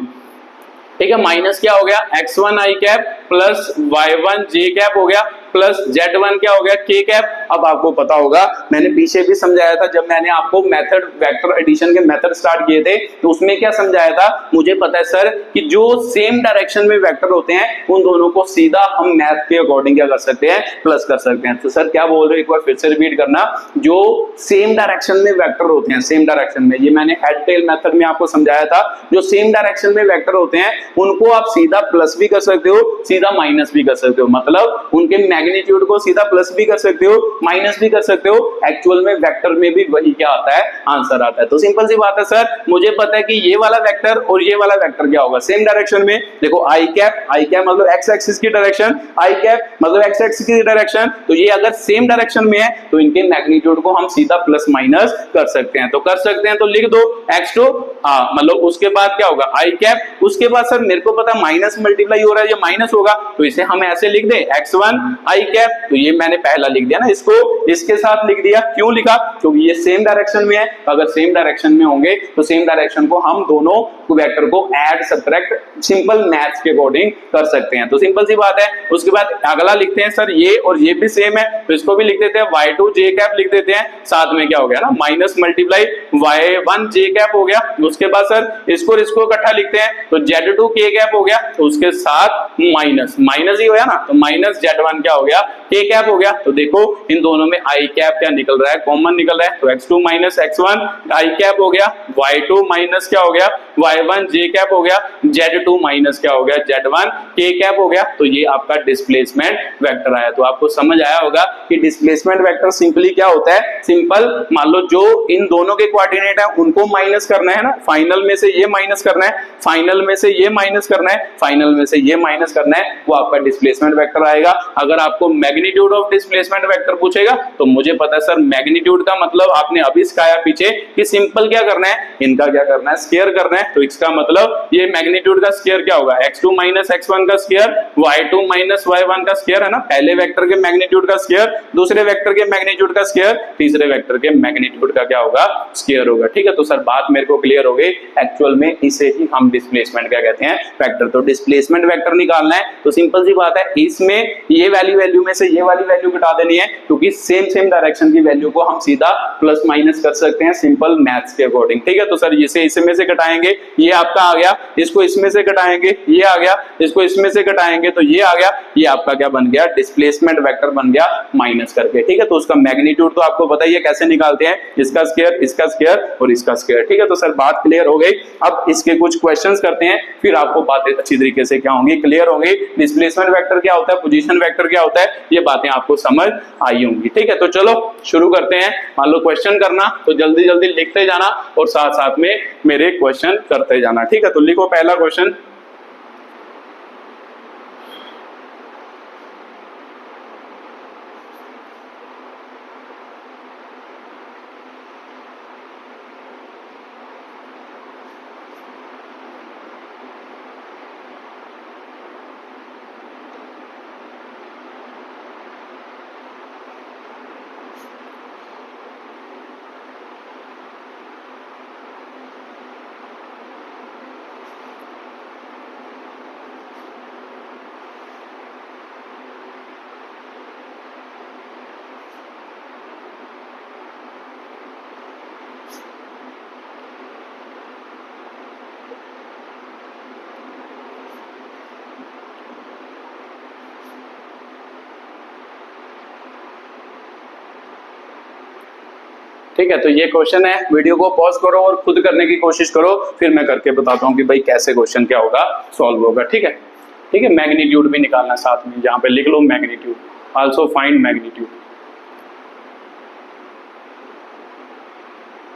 ठीक है, माइनस क्या हो गया, x1 i cap plus y1 j cap हो गया प्लस z1 क्या हो गया, k कैप। अब आपको पता होगा मैंने पीछे भी समझाया था जब मैंने आपको मेथड वेक्टर एडिशन के मेथड स्टार्ट किए थे, तो उसमें क्या समझाया था, मुझे पता है सर कि जो सेम डायरेक्शन में वेक्टर होते हैं उन दोनों को सीधा हम मैथ के अकॉर्डिंग क्या कर सकते हैं, प्लस कर सकते हैं। तो सर क्या बोल रहे हो, एक बार फिर से रिपीट करना, जो सेम डायरेक्शन में वेक्टर होते हैं, सेम डायरेक्शन में, ये मैंने हेड टेल मेथड में आपको समझाया था, जो सेम डायरेक्शन में वेक्टर होते हैं उनको आप सीधा प्लस भी कर सकते हो, सीधा माइनस भी कर सकते हो, मतलब उनके मैग्नीट्यूड को सीधा प्लस भी कर सकते हो, माइनस भी कर सकते हो। एक्चुअल में वेक्टर में भी वही क्या आता है, आंसर आता है। तो सिंपल सी बात है सर, मुझे पता है कि ये वाला वेक्टर और ये वाला वेक्टर क्या होगा, सेम डायरेक्शन में। देखो आई कैप मतलब एक्स एक्सिस की डायरेक्शन, आई कैप मतलब एक्स एक्सिस की डायरेक्शन, तो ये अगर सेम डायरेक्शन में है तो इनके मैग्नीट्यूड को हम सीधा प्लस माइनस कर सकते हैं। तो कर सकते हैं, तो लिख दो x2 मतलब उसके बाद क्या होगा आई कैप, उसके बाद सर मेरे को पता माइनस मल्टीप्लाई हो रहा है, ये माइनस होगा, तो इसे हम ऐसे लिख दें x1 आई कैप, तो ये मैंने पहला लिख दिया ना, इसको इसके साथ लिख दिया। क्यों लिखा, क्योंकि ये सेम डायरेक्शन में है, अगर सेम डायरेक्शन में होंगे तो सेम डायरेक्शन को हम दोनों वेक्टर को ऐड सब्ट्रैक्ट सिंपल मैथ्स के अकॉर्डिंग कर सकते हैं। तो सिंपल सी बात है। उसके बाद अगला लिखते हैं सर ये और ये भी सेम है, तो इसको भी लिख देते हैं y2 j कैप लिख देते हैं, साथ में क्या हो गया ना minus multiply y1 j cap हो गया। उसके बाद सर इसको इकट्ठा लिखते हैं तो z2 k कैप हो गया, तो उसके साथ माइनस ही हो गया ना, तो माइनस z1 क्या हो गया, k कैप हो गया। तो देखो इन दोनों में i कैप क्या निकल रहा है, कॉमन निकल रहा है, तो x2 minus x1 i cap हो गया, y2 माइनस क्या हो गया y1 j कैप हो गया, z2 माइनस क्या हो गया z1 k कैप हो गया। तो ये आपका डिस्प्लेसमेंट वेक्टर आया। तो आपको समझ आया होगा कि डिस्प्लेसमेंट वेक्टर सिंपली क्या होता है, सिंपल मान लो जो इन दोनों के कोऑर्डिनेट है उनको माइनस करना है ना, फाइनल में से ये माइनस करना है, फाइनल में से ये माइनस करना है, फाइनल में से ये माइनस करना है, वो आपका डिस्प्लेसमेंट वेक्टर आएगा। अगर आपको मैग्नीट्यूड ऑफ डिस्प्लेसमेंट वेक्टर पूछेगा तो मुझे पता है सर मैग्नीट्यूड का मतलब आपने अभी सिखाया पीछे कि सिंपल क्या करना है, इनका क्या करना है, स्क्वायर करना है। तो इसका मतलब ये मैग्नीट्यूड का स्क्वायर क्या होगा, x2 माइनस x1 का स्क्वायर, y2 माइनस y1 का स्क्वायर, है ना, पहले वेक्टर के मैग्नीट्यूड का स्क्वायर, दूसरे वेक्टर के मैग्नीट्यूड का स्क्वायर, तीसरे वेक्टर के मैग्नीट्यूड का क्या होगा, स्क्वायर होगा। ठीक है, तो सर बात मेरे को क्लियर हो गई। एक्चुअल में इसे ही हम डिस्प्लेसमेंट क्या कहते हैं, वेक्टर। तो डिस्प्लेसमेंट वेक्टर निकालना है तो सिंपल सी बात है, इसमें ये वैल्यू में से ये वाली वैल्यू घटा देनी है, क्योंकि सेम डायरेक्शन की वैल्यू को हम सीधा प्लस माइनस कर सकते हैं सिंपल मैथ्स के अकॉर्डिंग। ठीक है, तो सर इसे इसमें से घटाएंगे, ये आपका आ गया, इसको इसमें से घटाएंगे, ये आ गया, इसको इसमें से घटाएंगे तो ये आ गया, ये आपका क्या बन गया, डिस्प्लेसमेंट वेक्टर बन गया माइनस करके। ठीक है, तो उसका मैग्नीट्यूड तो आपको पता ही है कैसे निकालते हैं, इसका स्क्वायर और इसका स्क्वायर। ठीक है, तो सर बात क्लियर हो गई। अब इसके कुछ क्वेश्चंस करते हैं, फिर आपको बातें अच्छी तरीके से क्या होंगी, क्लियर होंगी। डिस्प्लेसमेंट वेक्टर क्या होता है, पोजीशन वेक्टर क्या होता है, ये बातें आपको समझ आई होंगी। ठीक है, तो चलो शुरू करते हैं। मान लो क्वेश्चन करना तो जल्दी जल्दी लिखते जाना और साथ साथ में मेरे क्वेश्चन करते जाना। ठीक है, तो लिखो पहला क्वेश्चन, ठीक है, तो ये क्वेश्चन है, वीडियो को पॉज करो और खुद करने की कोशिश करो, फिर मैं करके बताता हूँ कि भाई कैसे क्वेश्चन क्या होगा, सॉल्व होगा। ठीक है, ठीक है, मैग्नीट्यूड भी निकालना साथ में, यहाँ पे लिख लो मैग्नीट्यूड, आल्सो फाइंड मैग्नीट्यूड।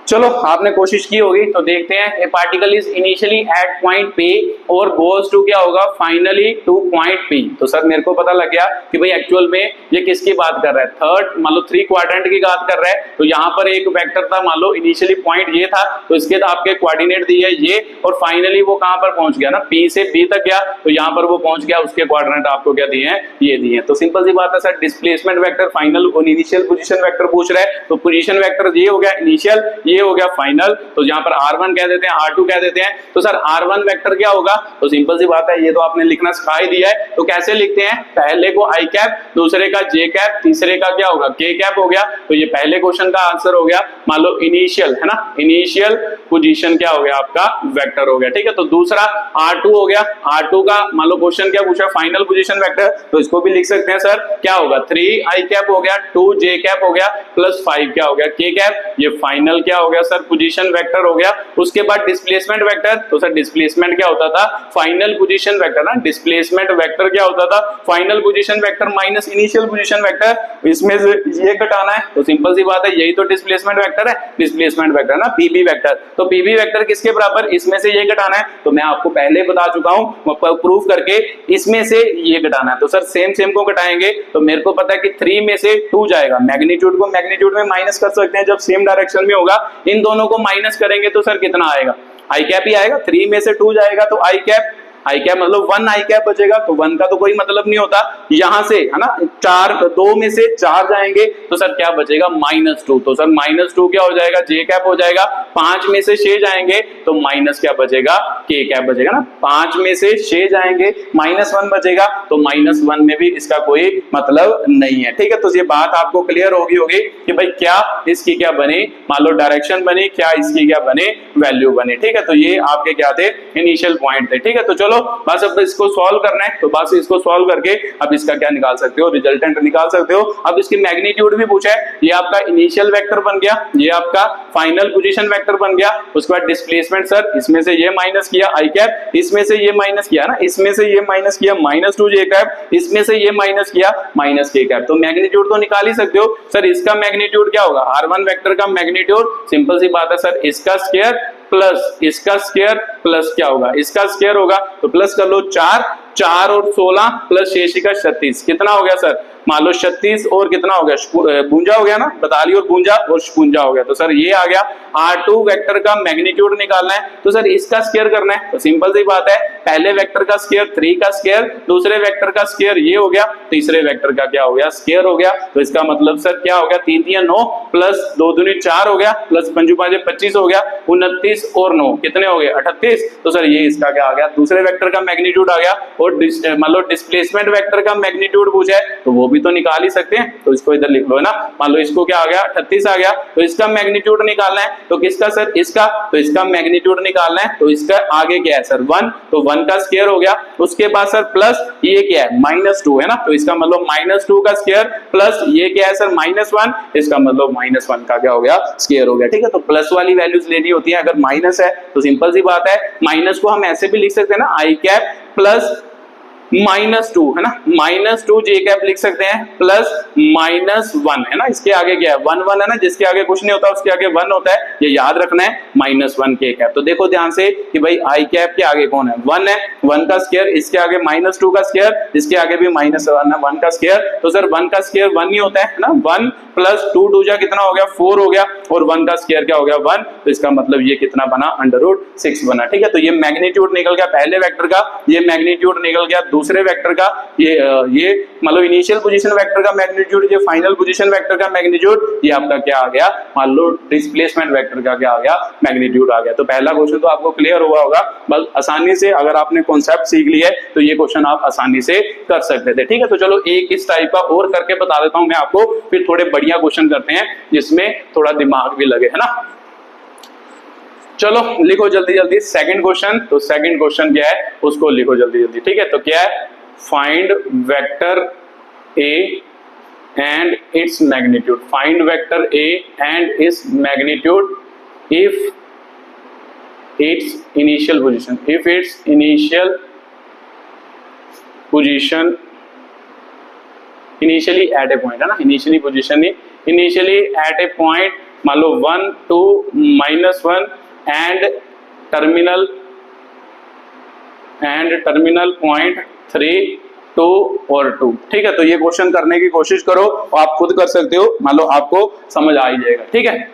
चलो आपने कोशिश की होगी, तो देखते हैं। ए particle is initially at point P और गोज टू क्या होगा, फाइनली टू पॉइंट P। तो सर मेरे को पता लग गया कि भाई एक्चुअल में ये किसकी बात कर रहा है, थर्ड मान लो 3 क्वाड्रेंट की बात कर रहा है। तो यहाँ पर एक वेक्टर था, मान लो इनिशियली पॉइंट ये था, तो इसके आपके कोऑर्डिनेट दिए ये, और फाइनली वो कहाँ पर पहुंच गया ना, P से B तक गया, तो यहाँ पर वो पहुंच गया, उसके क्वाड्रेंट आपको क्या दिए हैं, ये दिए हैं। तो सिंपल सी बात है सर, डिस्प्लेसमेंट वेक्टर फाइनल और इनिशियल पोजीशन वेक्टर पूछ रहा है, तो पोजीशन वेक्टर ये हो गया इनिशियल, ये हो गया फाइनल, तो यहां पर R1 कह देते हैं, R2 कह देते हैं। तो सर R1 वेक्टर क्या होगा, तो सिंपल सी बात है, ये तो आपने लिखना सिखा ही दिया है। तो कैसे लिखते हैं, पहले को I कैप, दूसरे का J कैप, तीसरे का क्या होगा, K कैप हो गया। तो ये पहले क्वेश्चन का आंसर हो गया, मान लो इनिशियल है ना, इनिशियल पोजीशन क्या हो गया आपका, वेक्टर हो गया। ठीक है, तो दूसरा R2 हो गया, R2 का मान लो क्वेश्चन क्या पूछा, फाइनल पोजीशन वेक्टर, तो इसको भी लिख सकते हैं सर, क्या होगा, 3 I कैप हो गया, 2 J कैप हो गया, प्लस 5 क्या हो गया, K कैप। ये फाइनल क्या हो गया सर, पोजीशन वेक्टर हो गया। उसके बाद डिस्प्लेसमेंट वेक्टर, तो सर डिस्प्लेसमेंट क्या होता था, फाइनल पोजीशन वेक्टर ना, डिस्प्लेसमेंट वेक्टर क्या होता था, final position vector minus initial position vector, इसमें से ये घटाना है। तो सिंपल सी बात है, यही तो डिस्प्लेसमेंट वेक्टर है, डिस्प्लेसमेंट वेक्टर ना, पीबी वेक्टर। तो पीबी वेक्टर किसके बराबर, इसमें से ये घटाना है। तो मैं आपको पहले बता चुका हूं प्रूफ करके, इसमें से ये घटाना है। तो सर सेम सेम को घटाएंगे, तो मेरे को पता है कि 3 में से 2 जाएगा, मैग्नीट्यूड को मैग्नीट्यूड में माइनस कर सकते हैं जब सेम डायरेक्शन में होगा। इन दोनों को माइनस करेंगे तो सर कितना आएगा, I कैप ही आएगा, 3 में से 2 जाएगा तो I कैप, I कैप मतलब 1 I कैप बचेगा, तो 1 का तो कोई मतलब नहीं होता यहां से है ना। 2 में से 4 जाएंगे तो सर क्या बचेगा, -2। तो सर -2 क्या हो जाएगा, J कैप हो जाएगा। 5 में से 6 जाएंगे तो माइनस क्या बचेगा, K कैप बचेगा ना। 5 में से 6 जाएंगे, -1 बचेगा, तो -1 में भी इसका कोई मतलब नहीं है। ठीक है, तो ये बात आपको क्लियर होगी कि भाई क्या इसकी क्या बने, मान लो डायरेक्शन बने, क्या इसकी क्या बने, वैल्यू बने। ठीक है, तो ये आपके क्या थे, इनिशियल पॉइंट थे। ठीक है, तो चलो बस अब इसको सॉल्व करना है, तो बस इसको सॉल्व करके अब इसका क्या निकाल सकते हो, रिजल्टेंट निकाल सकते हो। अब इसकी मैग्नीट्यूड भी पूछा है, ये आपका इनिशियल वेक्टर बन गया, ये आपका फाइनल पोजीशन वेक्टर बन गया। उसके बाद डिस्प्लेसमेंट सर, इसमें से ये माइनस किया I कैप, इसमें से ये माइनस किया ना, इसमें से ये माइनस किया -2 J कैप, इसमें से ये माइनस किया -K कैप। तो मैग्नीट्यूड तो निकाल ही सकते हो। सर इसका मैग्नीट्यूड क्या होगा, R1 वेक्टर का मैग्नीट्यूड सिंपल सी बात है सर, इसका स्क्वायर प्लस इसका स्क्वायर प्लस क्या होगा, इसका स्क्वायर होगा, तो प्लस कर लो 4 और 16 प्लस शेषी का 36, कितना हो गया सर, मान लो 36 और कितना हो गया, भुंजा हो गया ना, बताली और भुंजा और शपुंजा हो गया। तो सर ये आ गया। R2 वेक्टर का मैग्नीट्यूड निकालना है, तो सर इसका स्क्वायर करना है। तो सिंपल सी बात है, पहले वेक्टर का स्क्वायर 3 का स्क्वायर, दूसरे वेक्टर का स्क्वायर ये हो गया, तीसरे वेक्टर का क्या हो गया, स्क्वायर हो गया। तो इसका मतलब सर क्या हो गया, 3 3 9 प्लस 2 दूनी 4 हो गया, प्लस 5 5 25 हो गया, 29 और 9 कितने हो गए, 38। तो सर ये इसका क्या आ गया, दूसरे वेक्टर का मैग्नीट्यूड आ गया। और मान लो डिस्प्लेसमेंट वेक्टर का मैग्नीट्यूड पूछा है, तो वो भी तो निकाल ही सकते हैं। तो इसको इधर लिख लो है ना, मान लो इसको क्या आ गया, 38 आ गया। तो इसका मैग्नीट्यूड निकालना है, तो किसका सर, इसका, तो इसका मैग्नीट्यूड निकालना है। तो इसका आगे क्या है सर, 1, तो 1 का स्क्वायर हो गया। उसके बाद सर प्लस ये क्या है, -2 है ना, तो इसका मतलब -2 का स्क्वायर प्लस ये क्या है सर, -1, इसका मतलब -1 का क्या हो गया, स्क्वायर हो गया। ठीक है, तो प्लस वाली वैल्यूज लेनी होती है। अगर माइनस है तो सिंपल सी बात है, माइनस को हम ऐसे भी लिख सकते हैं ना, I कैप प्लस -2 है ना, -2 J कैप लिख सकते हैं, प्लस -1 है ना, इसके आगे क्या है, 1 1 है ना, जिसके आगे कुछ नहीं होता उसके आगे 1 होता है, ये याद रखना है, -1 K कैप। तो देखो ध्यान से कि भाई I कैप के आगे कौन है, 1 है, 1 का स्क्वायर, इसके आगे -2 का स्क्वायर, इसके आगे भी -1 है, 1 का स्क्वायर। तो सर 1 का स्क्वायर 1 ही होता है ना, 1 प्लस 2 2 जा कितना हो गया, 4 हो गया, और 1 का स्क्वायर क्या हो गया, 1। तो इसका मतलब ये कितना बना, √6 बना। ठीक है, तो ये मैग्नीट्यूड निकल गया पहले वेक्टर का, ये मैग्नीट्यूड निकल गया दूसरे वेक्टर का, ये मतलब इनिशियल पोजीशन वेक्टर का मैग्नीट्यूड, ये फाइनल पोजीशन वेक्टर का मैग्नीट्यूड, ये आपका क्या आ गया, मान लो डिस्प्लेसमेंट वेक्टर का क्या आ गया, मैग्नीट्यूड आ गया। तो पहला क्वेश्चन तो आपको क्लियर हुआ होगा, बस आसानी से अगर आपने कॉन्सेप्ट सीख लिया है तो ये क्वेश्चन आप आसानी से कर सकते थे। ठीक है, तो चलो एक इस टाइप का और करके बता देता हूं मैं आपको, फिर थोड़े बढ़िया क्वेश्चन करते हैं जिसमें थोड़ा दिमाग भी लगे, है ना। चलो लिखो जल्दी जल्दी सेकंड क्वेश्चन। तो सेकंड क्वेश्चन क्या है उसको लिखो जल्दी जल्दी। ठीक है, तो क्या है, find vector A and its magnitude. Find vector A and its magnitude if its initial position. If its initial position initially at a point है ना, initially position नहीं, initially at a point मान लो 1 2 -1 and terminal point 3 2 और 2। ठीक है, तो ये question करने की कोशिश करो, आप खुद कर सकते हो, मान लो आपको समझ आ ही जाएगा। ठीक है,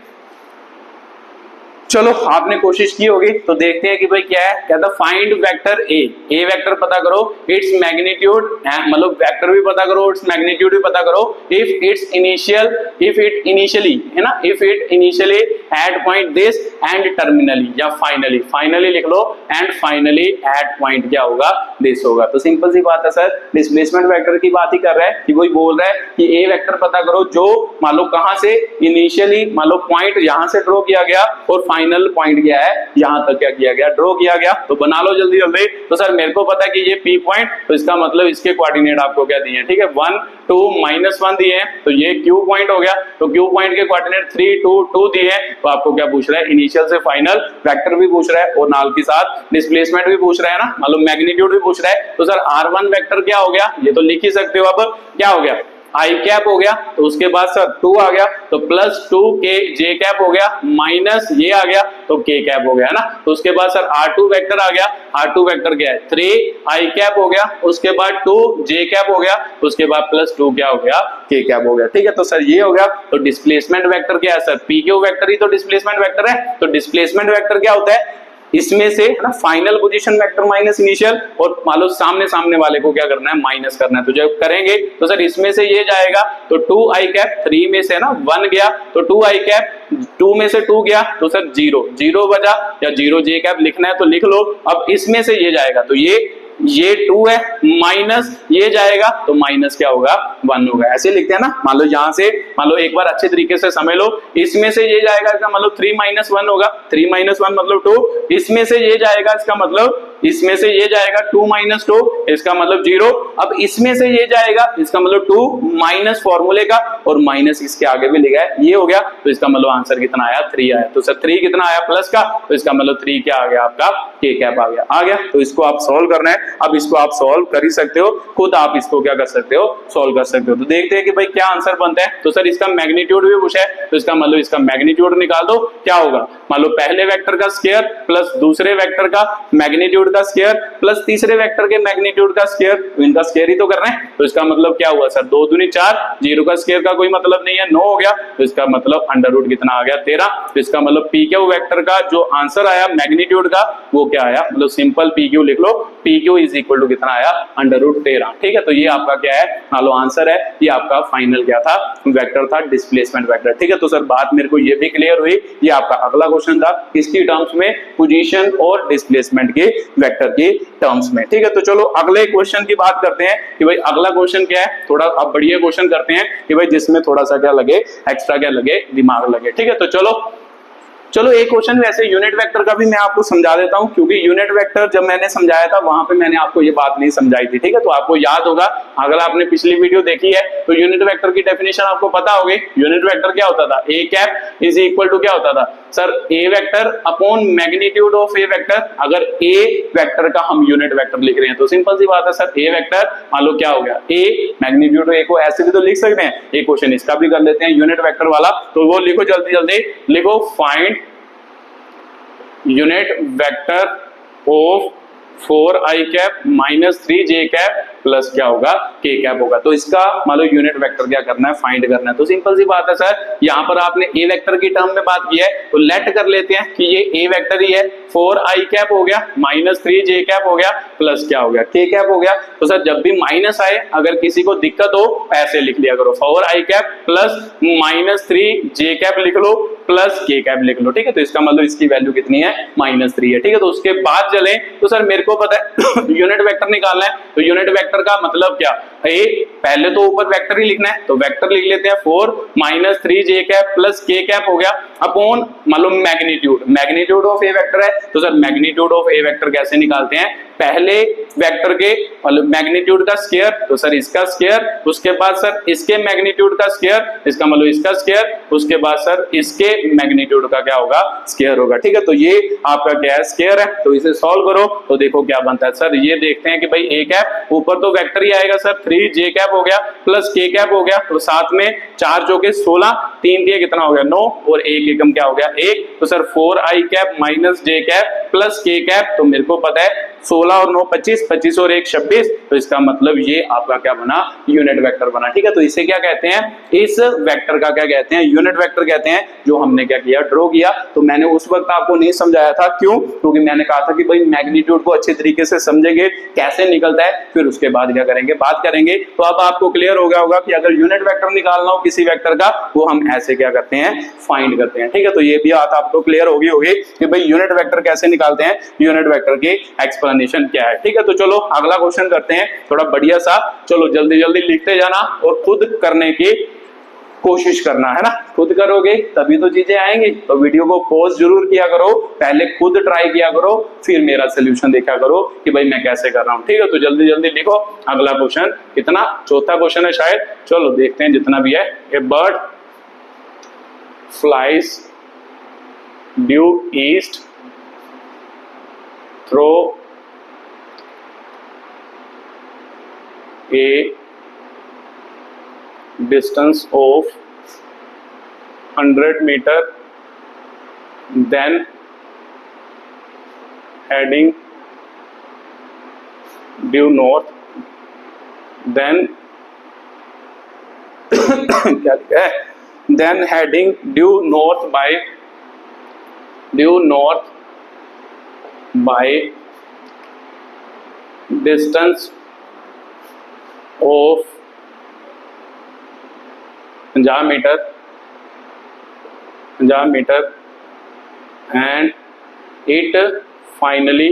चलो आपने कोशिश की होगी, तो देखते हैं कि भाई क्या है। कहता फाइंड वेक्टर ए वेक्टर पता करो, इट्स मैग्नीट्यूड, मतलब वेक्टर भी पता करो, इट्स मैग्नीट्यूड भी पता करो, इफ इट इनिशियली है ना, if it initially at point this and terminally, या फाइनली लिख लो, एंड फाइनली एट पॉइंट क्या होगा, दिस होगा। तो सिंपल सी बात है सर, डिस्प्लेसमेंट वेक्टर की बात ही कर रहा है कि वही बोल रहा है कि ए वेक्टर पता करो जो मान लो कहां से इनिशियली मान लो पॉइंट यहां से ड्रॉ किया गया और फाइनल पॉइंट क्या है यहां तक क्या किया गया, ड्रॉ किया गया। तो बना लो जल्दी जल्दी। तो सर मेरे को पता है कि ये पी पॉइंट, तो इसका मतलब इसके कोऑर्डिनेट आपको क्या दिए हैं, ठीक है, 1 2 -1 दिए हैं, तो ये क्यू पॉइंट हो गया। तो क्यू पॉइंट के कोऑर्डिनेट 3 2 2 दिए हैं। तो आपको क्या पूछ रहा है, इनिशियल से फाइनल वेक्टर भी पूछ रहा है और नाल के साथ डिस्प्लेसमेंट भी पूछ रहा है ना, मतलब मैग्नीट्यूड भी पूछ रहा है। तो सर R1 वेक्टर क्या हो गया, ये तो लिख ही सकते हो। अब क्या हो गया, आई कैप हो गया, तो उसके बाद सर 2 आ गया, तो +2 के जे कैप हो गया, माइनस ये आ गया तो के कैप हो गया है ना। तो उसके बाद सर R2 वेक्टर आ गया, R2 वेक्टर क्या है 3 आई कैप हो गया, उसके बाद 2 जे कैप हो गया, उसके बाद +2 क्या हो गया, के कैप हो गया। ठीक है, तो सर ये हो गया। तो डिस्प्लेसमेंट वेक्टर क्या है सर, पी क्यू वेक्टर ही तो डिस्प्लेसमेंट वेक्टर है। तो डिस्प्लेसमेंट वेक्टर क्या होता है, इसमें से है ना final position vector minus initial, और मान लो सामने वाले को क्या करना है, माइनस करना है। तो जब करेंगे तो सर इसमें से ये जाएगा, तो 2 आई कैप, 3 में से ना 1 गया, तो 2 आई कैप, 2 में से 2 गया, तो सर 0 बचा, या 0 जे कैप लिखना है तो लिख लो। अब इसमें से ये जाएगा, तो ये 2 है, माइनस ये जाएगा तो माइनस क्या होगा, 1 होगा। ऐसे लिखते हैं ना। मान लो यहां से मान लो एक बार अच्छे तरीके से समझ लो, इसमें से ये जाएगा, इसका मतलब 3 - 1 होगा, 3 - 1 मतलब 2, इसमें से ये जाएगा, इसका मतलब इसमें से ये जाएगा 2 - 2, इसका मतलब 0। अब इसमें से ये जाएगा, इसका मतलब 2 माइनस फॉर्मूले का, और माइनस इसके आगे भी लिखा है, ये हो गया। तो इसका मतलब आंसर कितना आया, 3 आया। तो सर 3 कितना आया प्लस का, तो इसका मतलब 3 क्या आ गया आपका, के कैप आ गया। तो इसको आप सॉल्व करना है। अब इसको आप सॉल्व कर ही सकते हो खुद, आप इसको क्या कर सकते हो, सॉल्व कर सकते हो। तो देखते हैं कि भाई क्या आंसर बनता है। तो सर इसका मैग्नीट्यूड भी पूछा है, तो इसका मतलब इसका मैग्नीट्यूड निकाल दो। क्या होगा, मान लो पहले वेक्टर का स्क्वायर प्लस दूसरे वेक्टर का मैग्नीट्यूड का स्क्वायर प्लस तीसरे वेक्टर के मैग्नीट्यूड का स्क्वायर, तो इनका स्क्वायर ही तो करना है। तो इसका मतलब क्या हुआ सर, 2 दूनी 4, 0 का स्क्वायर का कोई मतलब नहीं है, 9 हो गया। तो इसका मतलब अंडर रूट कितना आ गया, 13। तो इसका मतलब पी क्यू वेक्टर का जो आंसर आया मैग्नीट्यूड का, वो क्या आया, मतलब सिंपल पी क्यू लिख लो, P Q is equal to कितना आया, अंडर रूट 13। ठीक है, तो ये आपका क्या है, मान लो आंसर है। ये आपका फाइनल क्या था, वेक्टर था, डिस्प्लेसमेंट वेक्टर। ठीक है, तो सर बात मेरे को ये भी क्लियर हुई। ये आपका अगला क्वेश्चन था, किसकी टर्म्स में, पोजीशन और डिस्प्लेसमेंट के वेक्टर की टर्म्स में। ठीक है, तो चलो अगले क्वेश्चन की बात करते हैं कि भाई अगला क्वेश्चन क्या है। थोड़ा अब बढ़िया क्वेश्चन करते हैं कि भाई जिसमें थोड़ा सा क्या लगे, एक्स्ट्रा क्या लगे, दिमाग लगे। ठीक है, तो चलो एक क्वेश्चन वैसे यूनिट वेक्टर का भी मैं आपको समझा देता हूं, क्योंकि यूनिट वेक्टर जब मैंने समझाया था वहां पे मैंने आपको ये बात नहीं समझाई थी। ठीक है, तो आपको याद होगा, अगर आपने पिछली वीडियो देखी है तो यूनिट वेक्टर की डेफिनेशन आपको पता होगी। यूनिट वेक्टर क्या होता था, A cap is equal to क्या होता था sir, A vector upon magnitude of a vector. अगर ए वेक्टर का हम यूनिट वेक्टर लिख रहे हैं तो सिंपल सी बात है सर, ए वेक्टर मान लो क्या हो गया, ए मैग्नीट्यूड ए को ऐसे भी तो लिख सकते हैं। एक क्वेश्चन इसका भी कर लेते हैं यूनिट वेक्टर वाला, तो वो लिखो जल्दी लिखो, find unit vector of 4 I cap -3 J cap plus क्या होगा, के कैप होगा। तो इसका मान लो यूनिट वेक्टर क्या करना है, फाइंड करना है। तो सिंपल सी बात है सर, यहाँ पर आपने ए वेक्टर की टर्म में बात की है, तो लेट कर लेते हैं कि ये ए वेक्टर ही है। 4 आई कैप हो गया, -3 जे कैप हो गया, प्लस क्या हो गया, के कैप हो गया। तो सर जब भी माइनस आए, अगर किसी को दिक्कत हो ऐसे लिख लिया करो, 4 आई कैप प्लस -3 जे कैप लिख लो प्लस के कैप लिख लो। ठीक है, तो इसका मतलब इसकी वैल्यू कितनी है, -3 है। ठीक है, तो उसके बाद चले, तो सर मेरे को पता है यूनिट वेक्टर निकालना है। तो यूनिट वेक्टर का मतलब क्या, ए, पहले तो ऊपर वेक्टर ही लिखना है, तो वेक्टर लिख लेते हैं 4 minus 3j cap plus k cap हो गया अपॉन मान लो magnitude, magnitude of a vector है, तो sir magnitude of a vector कैसे निकालते हैं, पहले वेक्टर के मतलब मैग्नीट्यूड का स्क्वायर, तो सर इसका स्क्वायर, उसके बाद सर इसके मैग्नीट्यूड का स्क्वायर, इसका मतलब इसका स्क्वायर, उसके बाद सर इसके मैग्नीट्यूड का क्या होगा, स्क्वायर होगा। ठीक है, तो ये आपका क्या है, स्क्वायर है। तो इसे सॉल्व करो तो देखो क्या बनता है। सर ये देखते हैं कि भाई a कैप ऊपर तो वेक्टर ही आएगा सर, 3j कैप हो गया प्लस k कैप हो गया, तो साथ में 4 चौके 16, 3 दिए कितना हो गया 9 और 1 एकम क्या हो गया 1, तो sir 4i cap minus j cap plus k cap, तो मेरे को पता है 16 और 9 25, 25 और 1 26, तो इसका मतलब ये आपका क्या बना, यूनिट वेक्टर बना। ठीक है, तो इसे क्या कहते हैं, इस वेक्टर का क्या कहते हैं, यूनिट वेक्टर कहते हैं, जो हमने क्या किया, ड्रॉ किया। तो मैंने उस वक्त आपको नहीं समझाया था, क्यों, क्योंकि मैंने कहा था कि भाई मैग्नीट्यूड को अच्छे तरीके से समझेंगे कैसे निकलता है, फिर उसके बाद क्या करेंगे, बात करेंगे। तो अब आपको क्लियर हो गया होगा कि अगर यूनिट वेक्टर निकालना हो किसी वेक्टर का, वो हम ऐसे क्या करते हैं, फाइंड करते हैं। ठीक है, तो ये भी बात आपको क्लियर होगी कि भाई यूनिट वेक्टर कैसे निकालते हैं, यूनिट वेक्टर की एक्सप्लेनेशन क्या है। ठीक है, तो चलो अगला क्वेश्चन करते हैं, थोड़ा बढ़िया सा, चलो जल्दी जल्दी लिखते जाना और खुद करने की कोशिश करना है ना, खुद करोगे तभी तो चीजें आएंगी। तो वीडियो को पॉज जरूर किया करो, पहले खुद ट्राई किया करो, फिर मेरा सोल्यूशन देखा करो कि भाई मैं कैसे कर रहा हूं। ठीक है, तो जल्दी जल्दी लिखो अगला क्वेश्चन, कितना, चौथा क्वेश्चन है शायद, चलो देखते हैं जितना भी है। A bird flies due east through a distance of 100 meter, then heading due north, then क्या लिखा है, then heading due north by distance of 50 meter and it finally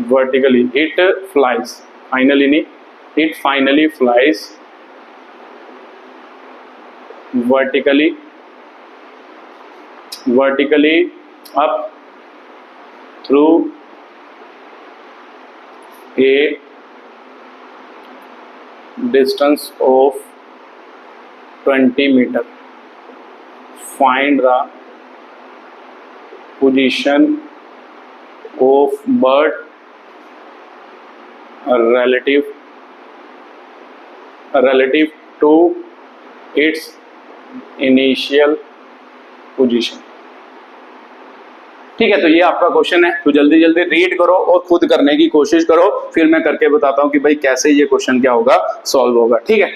vertically, it flies, finally नहीं, it finally flies vertically up through a distance of 20 meter. Find the position of bird relative to its initial position. ठीक है, तो ये आपका question है, तो जल्दी जल्दी रीड करो और खुद करने की कोशिश करो, फिर मैं करके बताता हूं कि भाई कैसे ये क्वेश्चन क्या होगा, सॉल्व होगा। ठीक है,